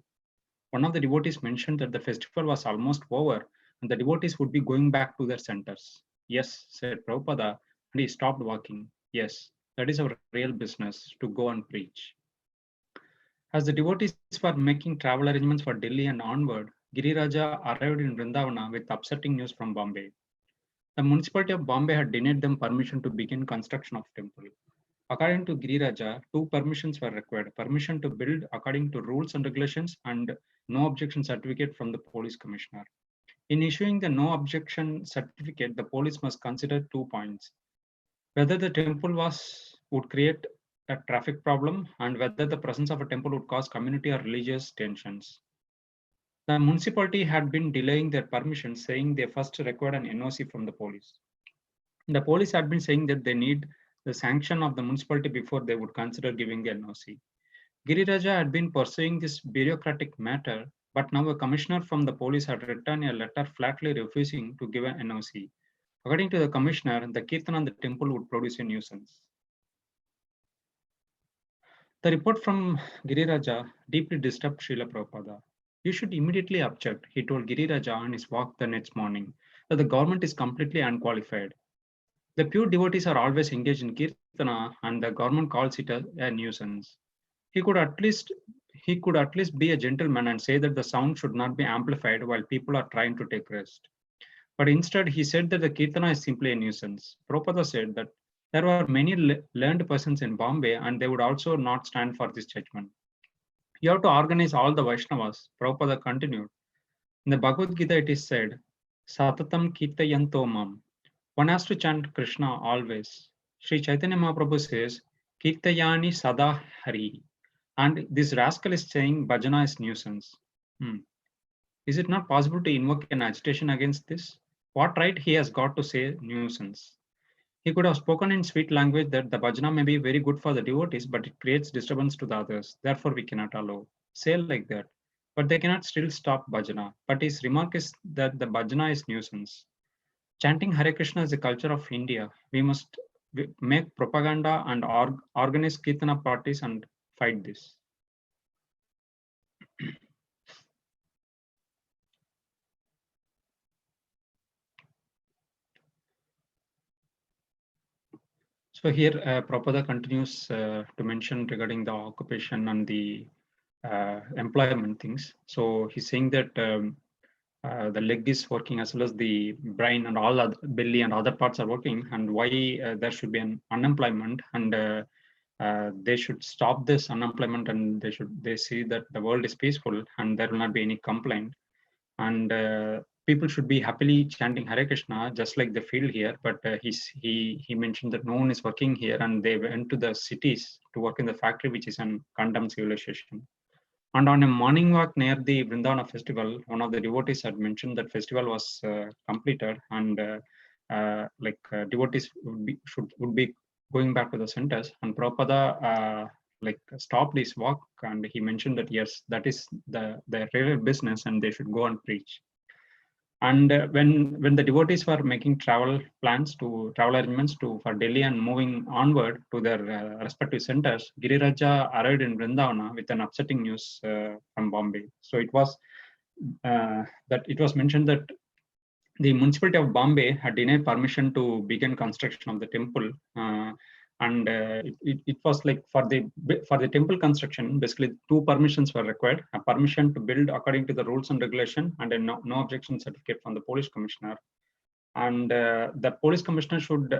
one of the devotees mentioned that the festival was almost over and the devotees would be going back to their centers. Yes, said Prabhupada, and he stopped walking. Yes, That is our real business, to go and preach. As the devotees were making travel arrangements for Delhi and onward, Giriraja arrived in Vrindavana with upsetting news from Bombay. The municipality of Bombay had denied them permission to begin construction of temple. According to Giriraja, two permissions were required: permission to build according to rules and regulations and no objection certificate from the police commissioner. In issuing the no objection certificate, the police must consider 2 points: whether the temple would create a traffic problem and whether the presence of a temple would cause community or religious tensions. The municipality had been delaying their permission, saying they first required an NOC from the police. The police had been saying that they need the sanction of the municipality before they would consider giving the NOC. Giriraja had been pursuing this bureaucratic matter, but now a commissioner from the police had written a letter flatly refusing to give an NOC. According to the commissioner, the kirtan on the temple would produce a nuisance. The report from Giriraja deeply disturbed Srila Prabhupada. You should immediately object, he told Giriraja on his walk the next morning, that the government is completely unqualified. The pure devotees are always engaged in kirtana and the government calls it a nuisance. He could at least be a gentleman and say that the sound should not be amplified while people are trying to take rest. But instead, he said that the kirtana is simply a nuisance. Prabhupada said that there were many learned persons in Bombay and they would also not stand for this judgment. You have to organize all the Vaishnavas, Prabhupada continued. In the Bhagavad Gita, it is said, Satatam Kirtayanto Mam. One has to chant Krishna always. Sri Chaitanya Mahaprabhu says, Kirtayani Sada Hari. And this rascal is saying bhajana is nuisance. Is it not possible to invoke an agitation against this? What right he has got to say nuisance? He could have spoken in sweet language that the bhajana may be very good for the devotees, but it creates disturbance to the others. Therefore, we cannot allow. Say like that. But they cannot still stop bhajana. But his remark is that the bhajana is nuisance. Chanting Hare Krishna is the culture of India. We must make propaganda and organize kirtana parties and fight this. So here Prabhupada continues to mention regarding the occupation and the employment things. So he's saying that the leg is working as well as the brain and all other belly and other parts are working, and why there should be an unemployment, and they should stop this unemployment, and they see that the world is peaceful and there will not be any complaint, and people should be happily chanting Hare Krishna just like they feel here. But he mentioned that no one is working here and they went to the cities to work in the factory, which is an condemned civilization. And on a morning walk near the Vrindavana festival, one of the devotees had mentioned that festival was completed, and devotees would be going back to the centers. And Prabhupada stopped his walk, and he mentioned that yes, that is the real business, and they should go and preach. And when the devotees were making travel arrangements for Delhi and moving onward to their respective centers, Giriraja arrived in Vrindavana with an upsetting news from Bombay. So it was mentioned that the municipality of Bombay had denied permission to begin construction of the temple, and it was like for the temple construction, basically two permissions were required: a permission to build according to the rules and regulation, and a no objection certificate from the police commissioner. And the police commissioner should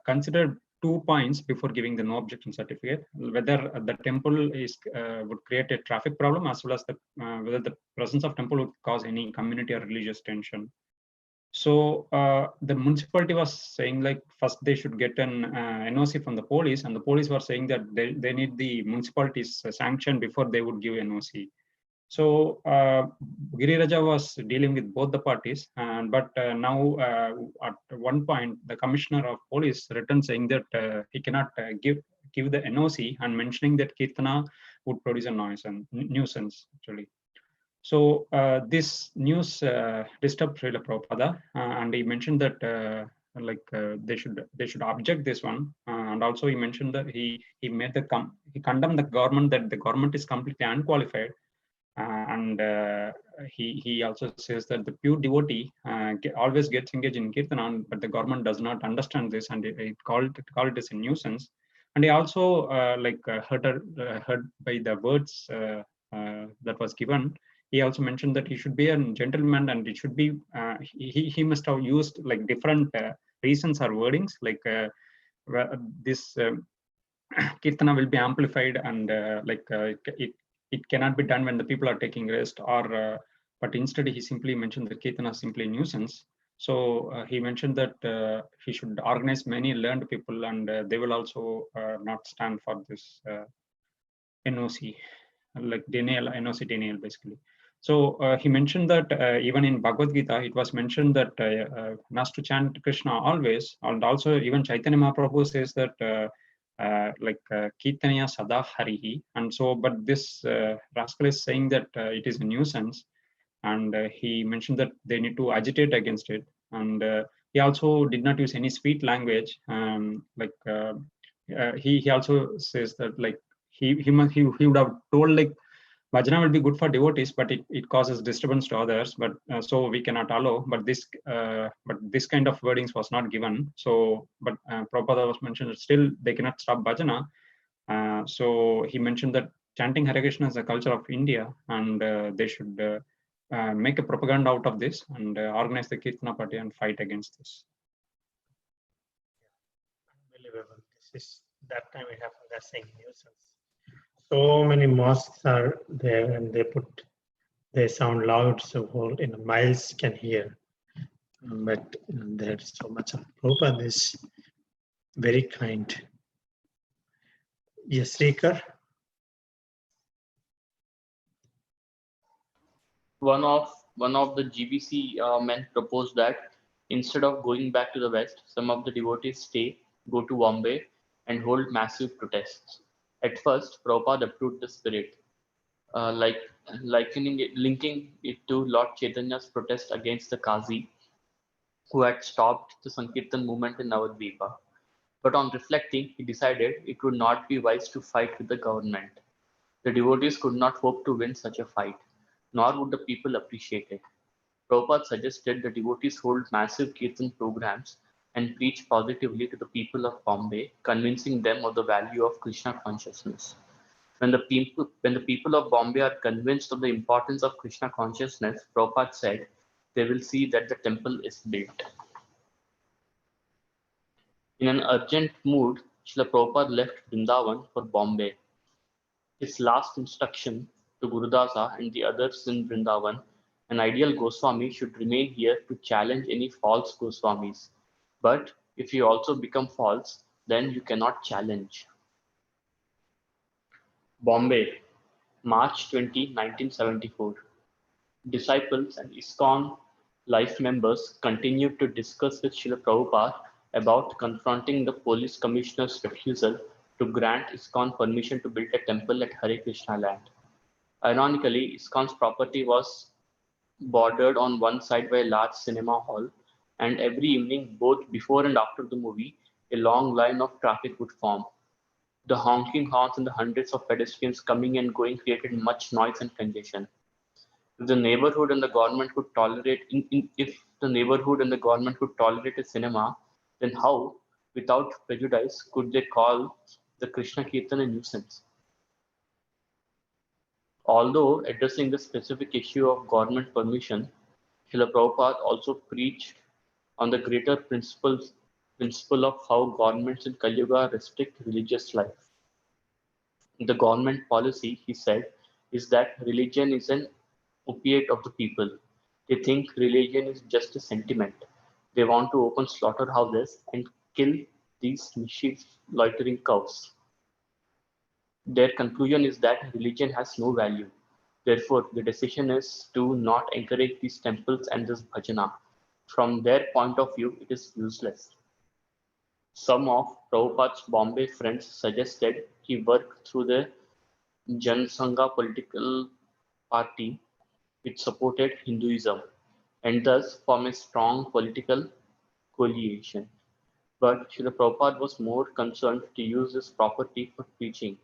consider 2 points before giving the no objection certificate: whether the temple would create a traffic problem, as well as whether the presence of temple would cause any community or religious tension. So the municipality was saying like first they should get an NOC from the police, and the police were saying that they need the municipality's sanction before they would give NOC. So Giriraja was dealing with both the parties, but now at one point the commissioner of police written saying that he cannot give the NOC, and mentioning that kirtana would produce a nuisance actually. So this news disturbed Srila Prabhupada, and he mentioned that they should object this one, and also he mentioned that he condemned the government, that the government is completely unqualified, and he also says that the pure devotee always gets engaged in kirtana, but the government does not understand this, and it called it as a nuisance. And he also heard by the words that was given. He also mentioned that he should be a gentleman, and it should be he must have used like different reasons or wordings, like this kirtana will be amplified, and it cannot be done when the people are taking rest, or but instead he simply mentioned that kirtana is simply a nuisance. So he mentioned that he should organize many learned people, and they will also not stand for this NOC, like denial, NOC denial basically. So he mentioned that even in Bhagavad Gita, it was mentioned that not to chant Krishna always, and also even Chaitanya Mahaprabhu says that Kirtaniya Sada Harihi. And so, but this rascal is saying that it is a nuisance, and he mentioned that they need to agitate against it. And he also did not use any sweet language. He also says that like he would have told like bhajana will be good for devotees, but it causes disturbance to others. But so we cannot allow. But this kind of wordings was not given. So, but Prabhupada was mentioned that still they cannot stop bhajana. So he mentioned that chanting Hare Krishna is a culture of India, and they should make a propaganda out of this, and organize the Kirtana party and fight against this. Unbelievable. This is that time it happened. They're saying nuisance. So many mosques are there, and they sound loud, so whole miles can hear. But there's so much of Prabhupada is very kind. Yes, Rekar? One of the GBC men proposed that instead of going back to the west, some of the devotees go to Bombay and hold massive protests. At first, Prabhupada approved the spirit, linking it to Lord Chaitanya's protest against the Qazi, who had stopped the Sankirtan movement in Navadvipa. But on reflecting, he decided it would not be wise to fight with the government. The devotees could not hope to win such a fight, nor would the people appreciate it. Prabhupada suggested the devotees hold massive kirtan programs and preach positively to the people of Bombay, convincing them of the value of Krishna consciousness. When the people of Bombay are convinced of the importance of Krishna consciousness, Prabhupada said, they will see that the temple is built. In an urgent mood, Srila Prabhupada left Vrindavan for Bombay. His last instruction to Gurudasa and the others in Vrindavan: an ideal Goswami should remain here to challenge any false Goswamis. But if you also become false, then you cannot challenge. Bombay, March 20, 1974. Disciples and ISKCON life members continued to discuss with Srila Prabhupada about confronting the police commissioner's refusal to grant ISKCON permission to build a temple at Hare Krishna land. Ironically, ISKCON's property was bordered on one side by a large cinema hall, and every evening, both before and after the movie, a long line of traffic would form. The honking horns and the hundreds of pedestrians coming and going created much noise and congestion. If the neighborhood and the government could tolerate a cinema, then how, without prejudice, could they call the Krishna Kirtan a nuisance? Although addressing the specific issue of government permission, Srila Prabhupada also preached on the greater principle of how governments in Kali Yuga restrict religious life. The government policy, he said, is that religion is an opiate of the people. They think religion is just a sentiment. They want to open slaughterhouses and kill these mischief loitering cows. Their conclusion is that religion has no value. Therefore, the decision is to not encourage these temples and this bhajana. From their point of view, it is useless. Some of Prabhupada's Bombay friends suggested he work through the Jansangha political party, which supported Hinduism, and thus form a strong political coalition. But Srila Prabhupada was more concerned to use this property for preaching.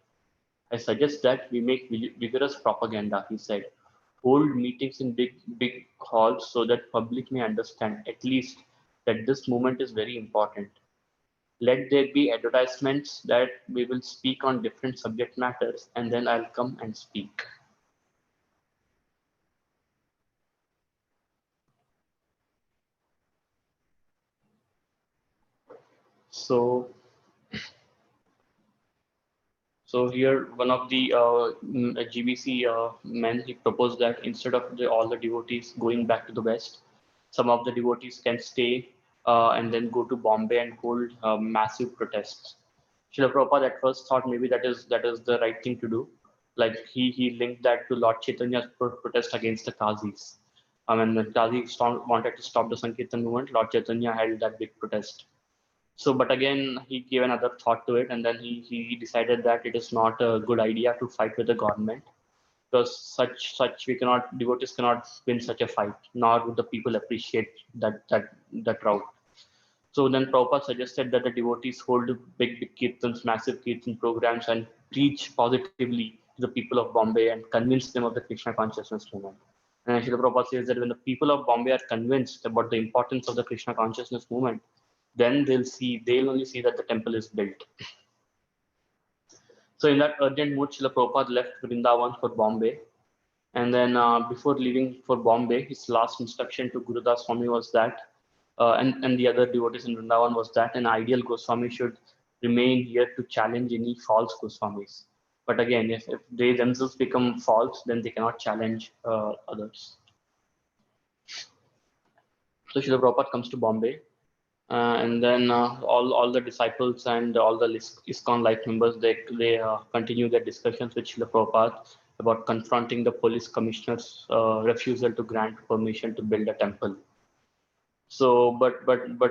I suggest that we make vigorous propaganda, he said. Hold meetings in big halls so that public may understand at least that this movement is very important. let there be advertisements that we will speak on different subject matters, and then I'll come and speak. So here, one of the GBC men, he proposed that instead of all the devotees going back to the West, some of the devotees can stay and then go to Bombay and hold massive protests. Srila Prabhupada at first thought maybe that is the right thing to do. Like he linked that to Lord Chaitanya's protest against the Qazis. When the Qazis wanted to stop the Sankirtan movement, Lord Chaitanya held that big protest. So, but again, he gave another thought to it, and then he decided that it is not a good idea to fight with the government, because such we cannot, devotees cannot win such a fight, nor would the people appreciate that route. So then Prabhupada suggested that the devotees hold big kirtans, massive kirtan programs, and preach positively to the people of Bombay and convince them of the Krishna consciousness movement. And Srila Prabhupada says that when the people of Bombay are convinced about the importance of the Krishna consciousness movement, then they'll only see that the temple is built. So in that urgent mood, Srila Prabhupada left Vrindavan for Bombay. And then before leaving for Bombay, his last instruction to Gurudas Swami was that, and the other devotees in Vrindavan, was that an ideal Goswami should remain here to challenge any false Goswamis. But again, if they themselves become false, then they cannot challenge others. So Srila Prabhupada comes to Bombay. And then all the disciples and all the ISKCON life members, they continue their discussions with Srila Prabhupada about confronting the police commissioner's refusal to grant permission to build a temple. So, but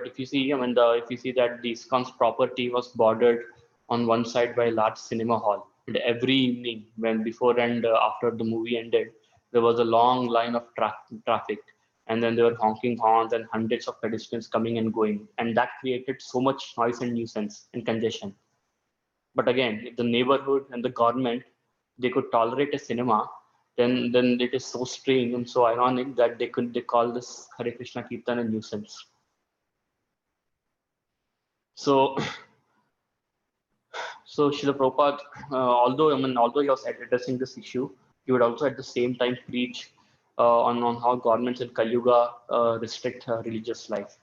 if you see, if you see that the ISKCON's property was bordered on one side by a large cinema hall, and every evening, when before and after the movie ended, there was a long line of traffic, and then there were honking horns and hundreds of pedestrians coming and going, and that created so much noise and nuisance and congestion. But again, if the neighborhood and the government, they could tolerate a cinema, then it is so strange and so ironic that they call this Hare Krishna Kirtan a nuisance. So Srila Prabhupada, although he was addressing this issue, he would also at the same time preach on how governments in Kali Yuga restrict religious life.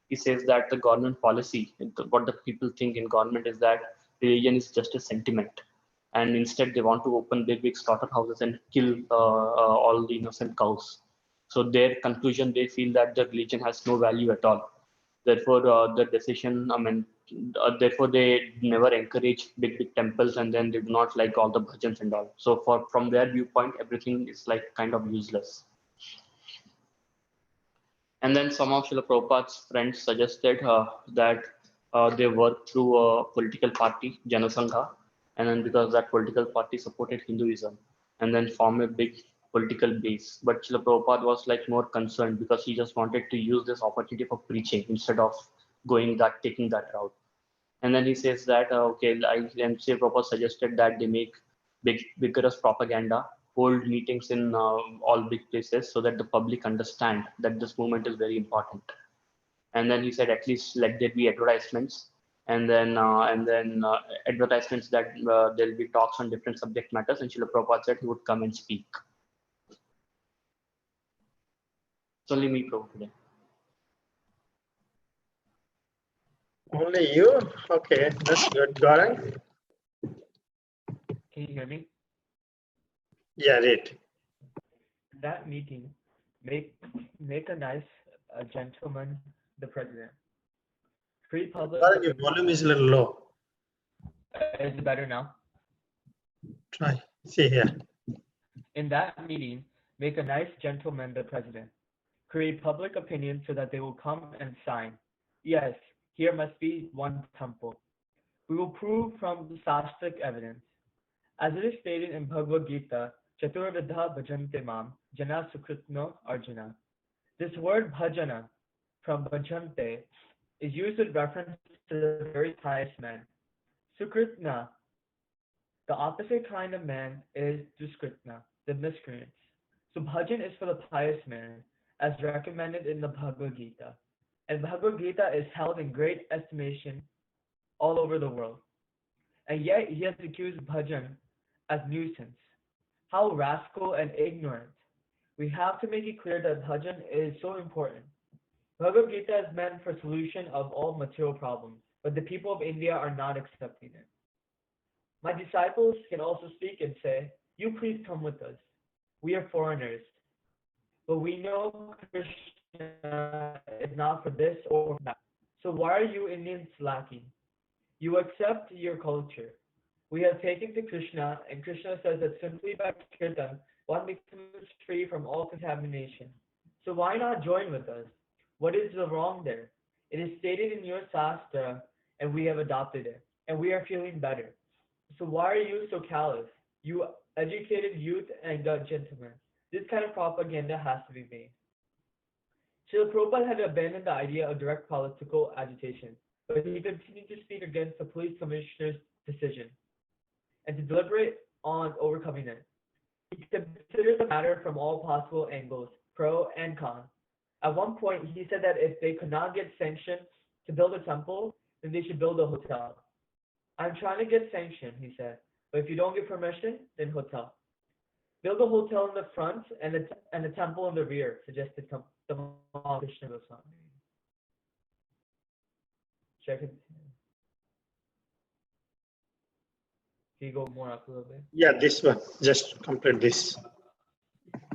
He says that the government policy, what the people think in government, is that religion is just a sentiment, and instead they want to open big slaughterhouses and kill all the innocent cows. So their conclusion, they feel that the religion has no value at all. Therefore, the decision, therefore they never encourage big temples, and then they do not like all the bhajans and all. So from their viewpoint, everything is like kind of useless. And then some of Srila Prabhupada's friends suggested that they work through a political party, Janasangha, and then because that political party supported Hinduism, and then form a big political base. But Srila Prabhupada was like more concerned because he just wanted to use this opportunity for preaching instead of taking that route. And then he says that, and Srila Prabhupada suggested that they make vigorous propaganda, hold meetings in all big places so that the public understand that this movement is very important. And then he said, at least let there be advertisements, and then advertisements that there'll be talks on different subject matters. And Srila Prabhupada said he would come and speak. It's only me, Prabhu, today. Only you? Okay, that's good. Gaurang? Can you hear me? Yeah, right. That meeting, make a nice gentleman the president. Free public. Gaurang, your volume is a little low. Is it better now? Try. See here. In that meeting, make a nice gentleman the president. Create public opinion so that they will come and sign. Yes, here must be one temple. We will prove from the Shastric evidence. As it is stated in Bhagavad Gita, Chaturvidha bhajante mam, jana sukritno arjuna. This word bhajana from bhajante is used with reference to the very pious men. Sukritna, the opposite kind of man, is duskritna, the miscreants. So bhajan is for the pious man, as recommended in the Bhagavad Gita. And Bhagavad Gita is held in great estimation all over the world. And yet he has accused bhajan as nuisance. How rascal and ignorant. We have to make it clear that bhajan is so important. Bhagavad Gita is meant for solution of all material problems, but the people of India are not accepting it. My disciples can also speak and say, "You please come with us. We are foreigners, but we know Krishna is not for this or that. So why are you Indians lacking? You accept your culture. We have taken to Krishna, and Krishna says that simply by kirtan, one becomes free from all contamination. So why not join with us? What is the wrong there? It is stated in your Shastra, and we have adopted it, and we are feeling better. So why are you so callous? You educated youth and gentlemen. This kind of propaganda has to be made." Srila Prabhupada had abandoned the idea of direct political agitation, but he continued to speak against the police commissioner's decision and to deliberate on overcoming it. He considered the matter from all possible angles, pro and con. At one point, he said that if they could not get sanction to build a temple, then they should build a hotel. "I'm trying to get sanction," he said, "but if you don't get permission, then hotel. Build a hotel in the front and a temple in the rear," suggested Tamal Krishna Goswami. Check it. Can you go more up a little bit? Yeah, this one. Just complete this.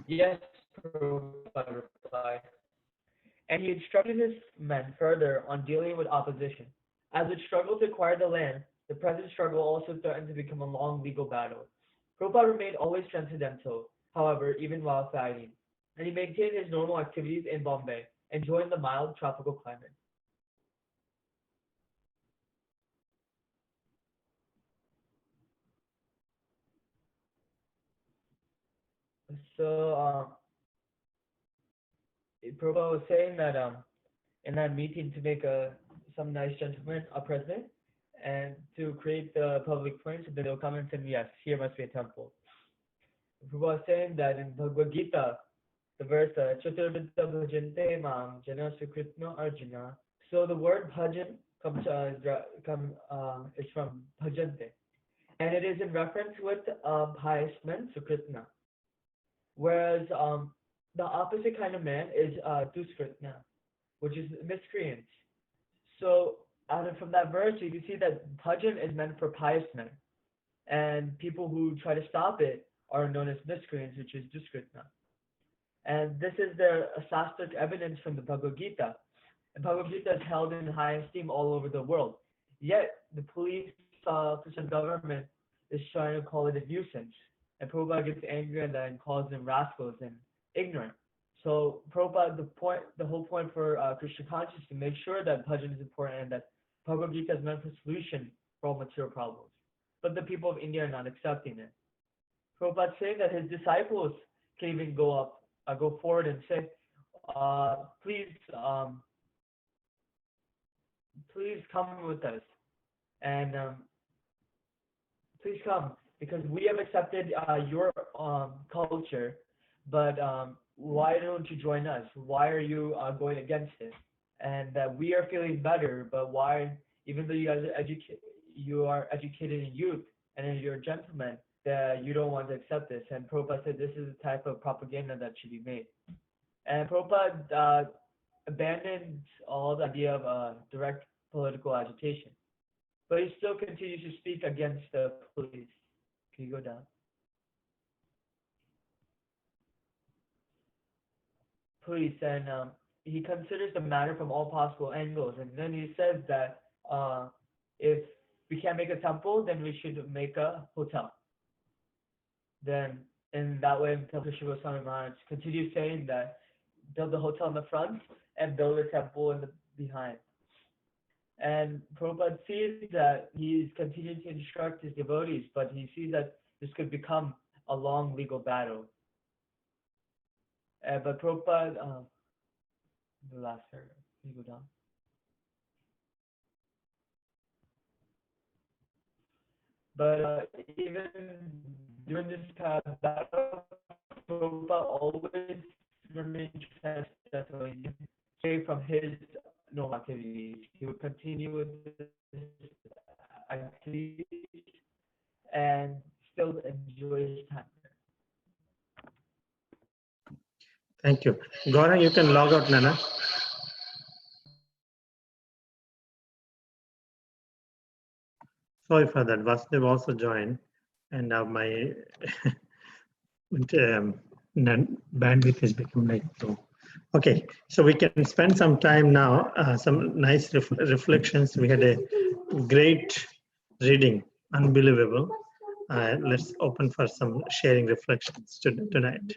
Yes, Prabhupada replied. And he instructed his men further on dealing with opposition. As it struggled to acquire the land, the present struggle also threatened to become a long legal battle. Prabhupada remained always transcendental, however, even while fighting, and he maintained his normal activities in Bombay, enjoying the mild tropical climate. So, Prabhupada was saying that in that meeting to make some nice gentleman a president and to create the public point so that they'll come and say, yes, here must be a temple. Prabhupada was saying that in Bhagavad Gita, the verse Ch.43 bhajante mam jana sukritno arjuna. So the word bhajan is from bhajante, and it is in reference with pious men, sukritna. Whereas the opposite kind of man is duskritna, which is miscreants. So from that verse, you can see that bhajan is meant for pious men, and people who try to stop it are known as miscreants, which is duskritna. And this is the shastric evidence from the Bhagavad Gita. And Bhagavad Gita is held in high esteem all over the world. Yet the police, Christian government is trying to call it a nuisance. And Prabhupada gets angry and then calls them rascals and ignorant. So Prabhupada, the whole point for Krishna consciousness is to make sure that bhajan is important and that Bhagavad Gita is meant for solution for all material problems. But the people of India are not accepting it. Prabhupada saying that his disciples can even go forward and say, please come with us, and please come, because we have accepted your culture, but why don't you join us? Why are you going against it? And that we are feeling better, but why, even though you guys are educated in youth and you're gentlemen, that you don't want to accept this? And Prabhupada said this is the type of propaganda that should be made. And Prabhupada abandoned all the idea of direct political agitation, but he still continues to speak against the police. Can you go down? Police, and he considers the matter from all possible angles, and then he says that if we can't make a temple, then we should make a hotel. Then in that way, Krishna Goswami Maharaj continues saying that build the hotel in the front and build a temple in the behind. And Prabhupada sees that he's continuing to instruct his devotees, but he sees that this could become a long legal battle. But Prabhupada, the last paragraph, can you go down? But even during this battle, Prabhupada always remained transcendental, away from his normal activities. He would continue with his Thank you. Gaurang, you can log out, Nana. Sorry for that. Vasudev also joined, and now my bandwidth has become like low. Okay, so we can spend some time now, some nice reflections. We had a great reading, unbelievable. Let's open for some sharing reflections tonight.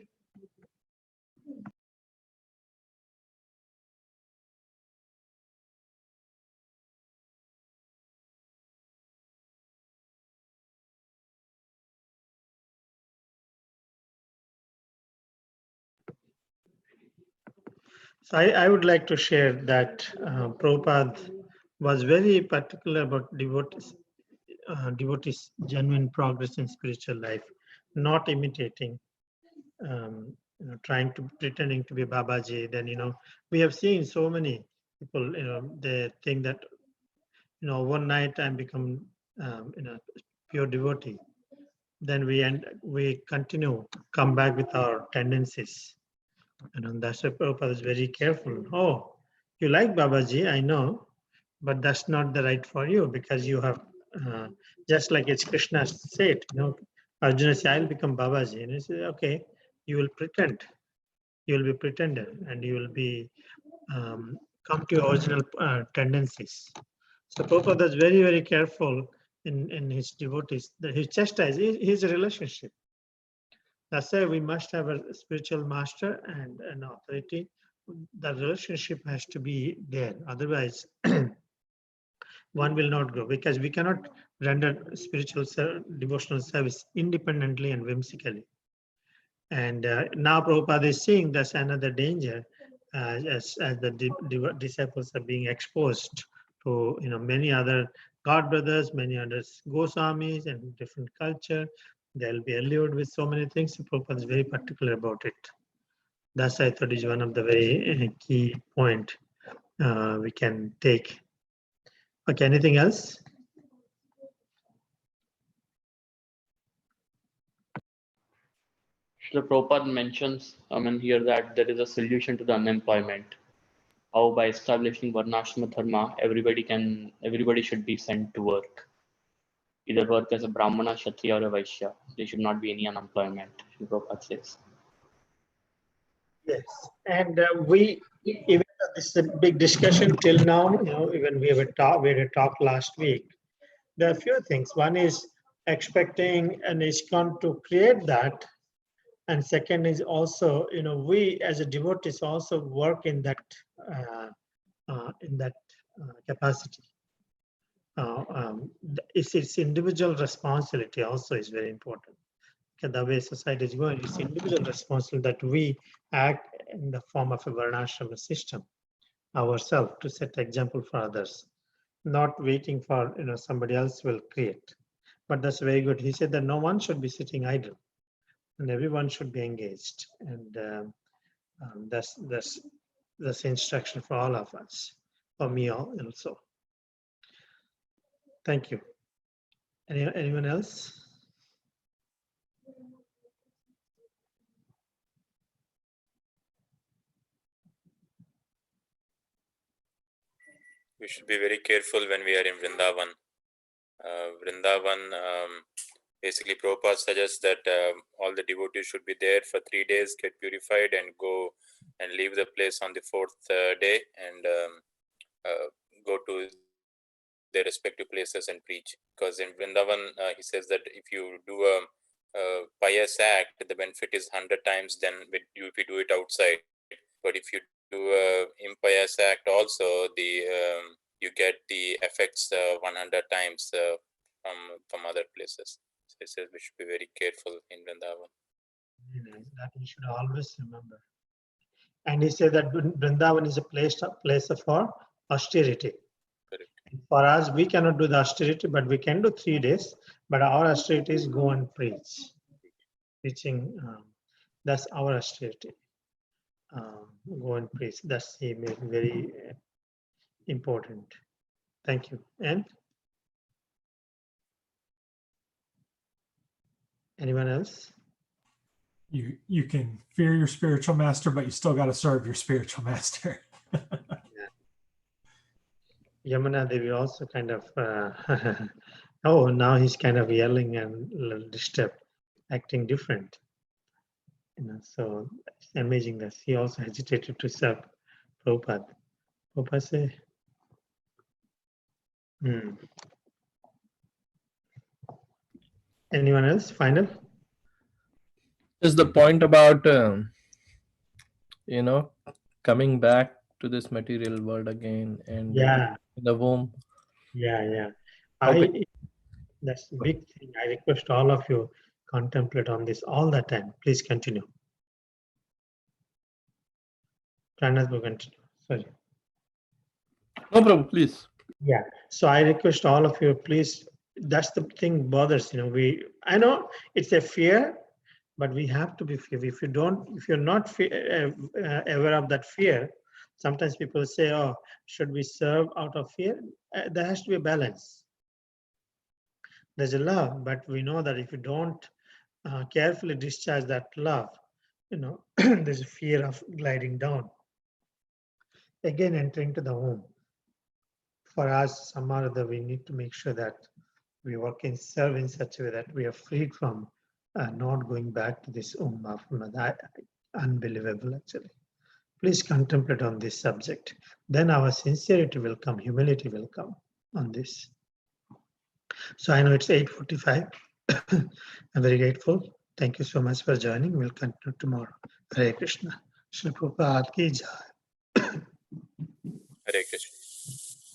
So I would like to share that Prabhupada was very particular about devotees' genuine progress in spiritual life, not imitating, trying to pretending to be Babaji. Then we have seen so many people. They think that overnight I'm become pure devotee. Then we continue come back with our tendencies. And that's why Prabhupada is very careful. Oh, you like Babaji, I know, but that's not the right for you because you have, just like it's Krishna said, Arjuna said, I'll become Babaji. And he said, okay, you will pretend. You will be pretender and you will be come to your original tendencies. So Prabhupada is very, very careful in his devotees. He chastises his relationship. That's why we must have a spiritual master and an authority. The relationship has to be there. Otherwise, one will not grow because we cannot render spiritual devotional service independently and whimsically. And now Prabhupada is seeing that's another danger as the disciples are being exposed to many other God brothers, many other Goswamis and different culture. They'll be allured with so many things. So Prabhupada is very particular about it. That's I thought is one of the very key point we can take. Okay, anything else? Srila Prabhupada mentions here that there is a solution to the unemployment. How by establishing Varnashrama Dharma, everybody should be sent to work. Either work as a Brahmana, Kshatriya, or a Vaishya. There should not be any unemployment, Srila Prabhupada says. Yes, and even this is a big discussion till now. Even we had a talk last week. There are a few things. One is expecting an ISKCON to create that, and second is also we as a devotees also work in that capacity. It's individual responsibility also is very important. The way society is going, it's individual responsibility that we act in the form of a varnashrama system ourselves to set example for others, not waiting for somebody else will create. But that's very good. He said that no one should be sitting idle, and everyone should be engaged, and that's instruction for all of us, for me also. Thank you. Anyone else? We should be very careful when we are in Vrindavan. Basically Prabhupada suggests that all the devotees should be there for 3 days, get purified, and go and leave the place on the 4th day and go to their respective places and preach. Because in Vrindavan, he says that if you do a pious act, the benefit is 100 times than if you do it outside. But if you do a impious act also, you get the effects 100 times from other places. So he says we should be very careful in Vrindavan. That we should always remember. And he said that Vrindavan is a place for austerity. Correct. For us, we cannot do the austerity, but we can do 3 days. But our austerity is go and preach. Preaching, that's our austerity. Go and preach. That's very important. Thank you. And anyone else? You can fear your spiritual master, but you still got to serve your spiritual master. Yamuna Devi also kind of, oh, now he's kind of yelling and a little disturbed, acting different. So it's amazing that he also hesitated to serve Prabhupada. Prabhupada say, Anyone else? Final? Just the point about, coming back to this material world again and Yeah. the womb. Yeah. Okay. That's a big thing. I request all of you contemplate on this all the time. Please continue. Pranath will continue. Sorry. No problem, please. Yeah. So I request all of you, please. That's the thing bothers. I know it's a fear, but we have to be fear. If you're not aware of that fear, sometimes people say, "Oh, should we serve out of fear?" There has to be a balance. There's a love, but we know that if you don't carefully discharge that love, there's a fear of gliding down. Again, entering to the home. For us, some or other, we need to make sure that we work and serve in such a way that we are freed from not going back to this home of unbelievable, actually. Please contemplate on this subject. Then our sincerity will come, humility will come on this. So I know it's 8:45. I'm very grateful. Thank you so much for joining. We'll continue tomorrow. Hare Krishna. Shri Prabhupada ki jai. Hare Krishna.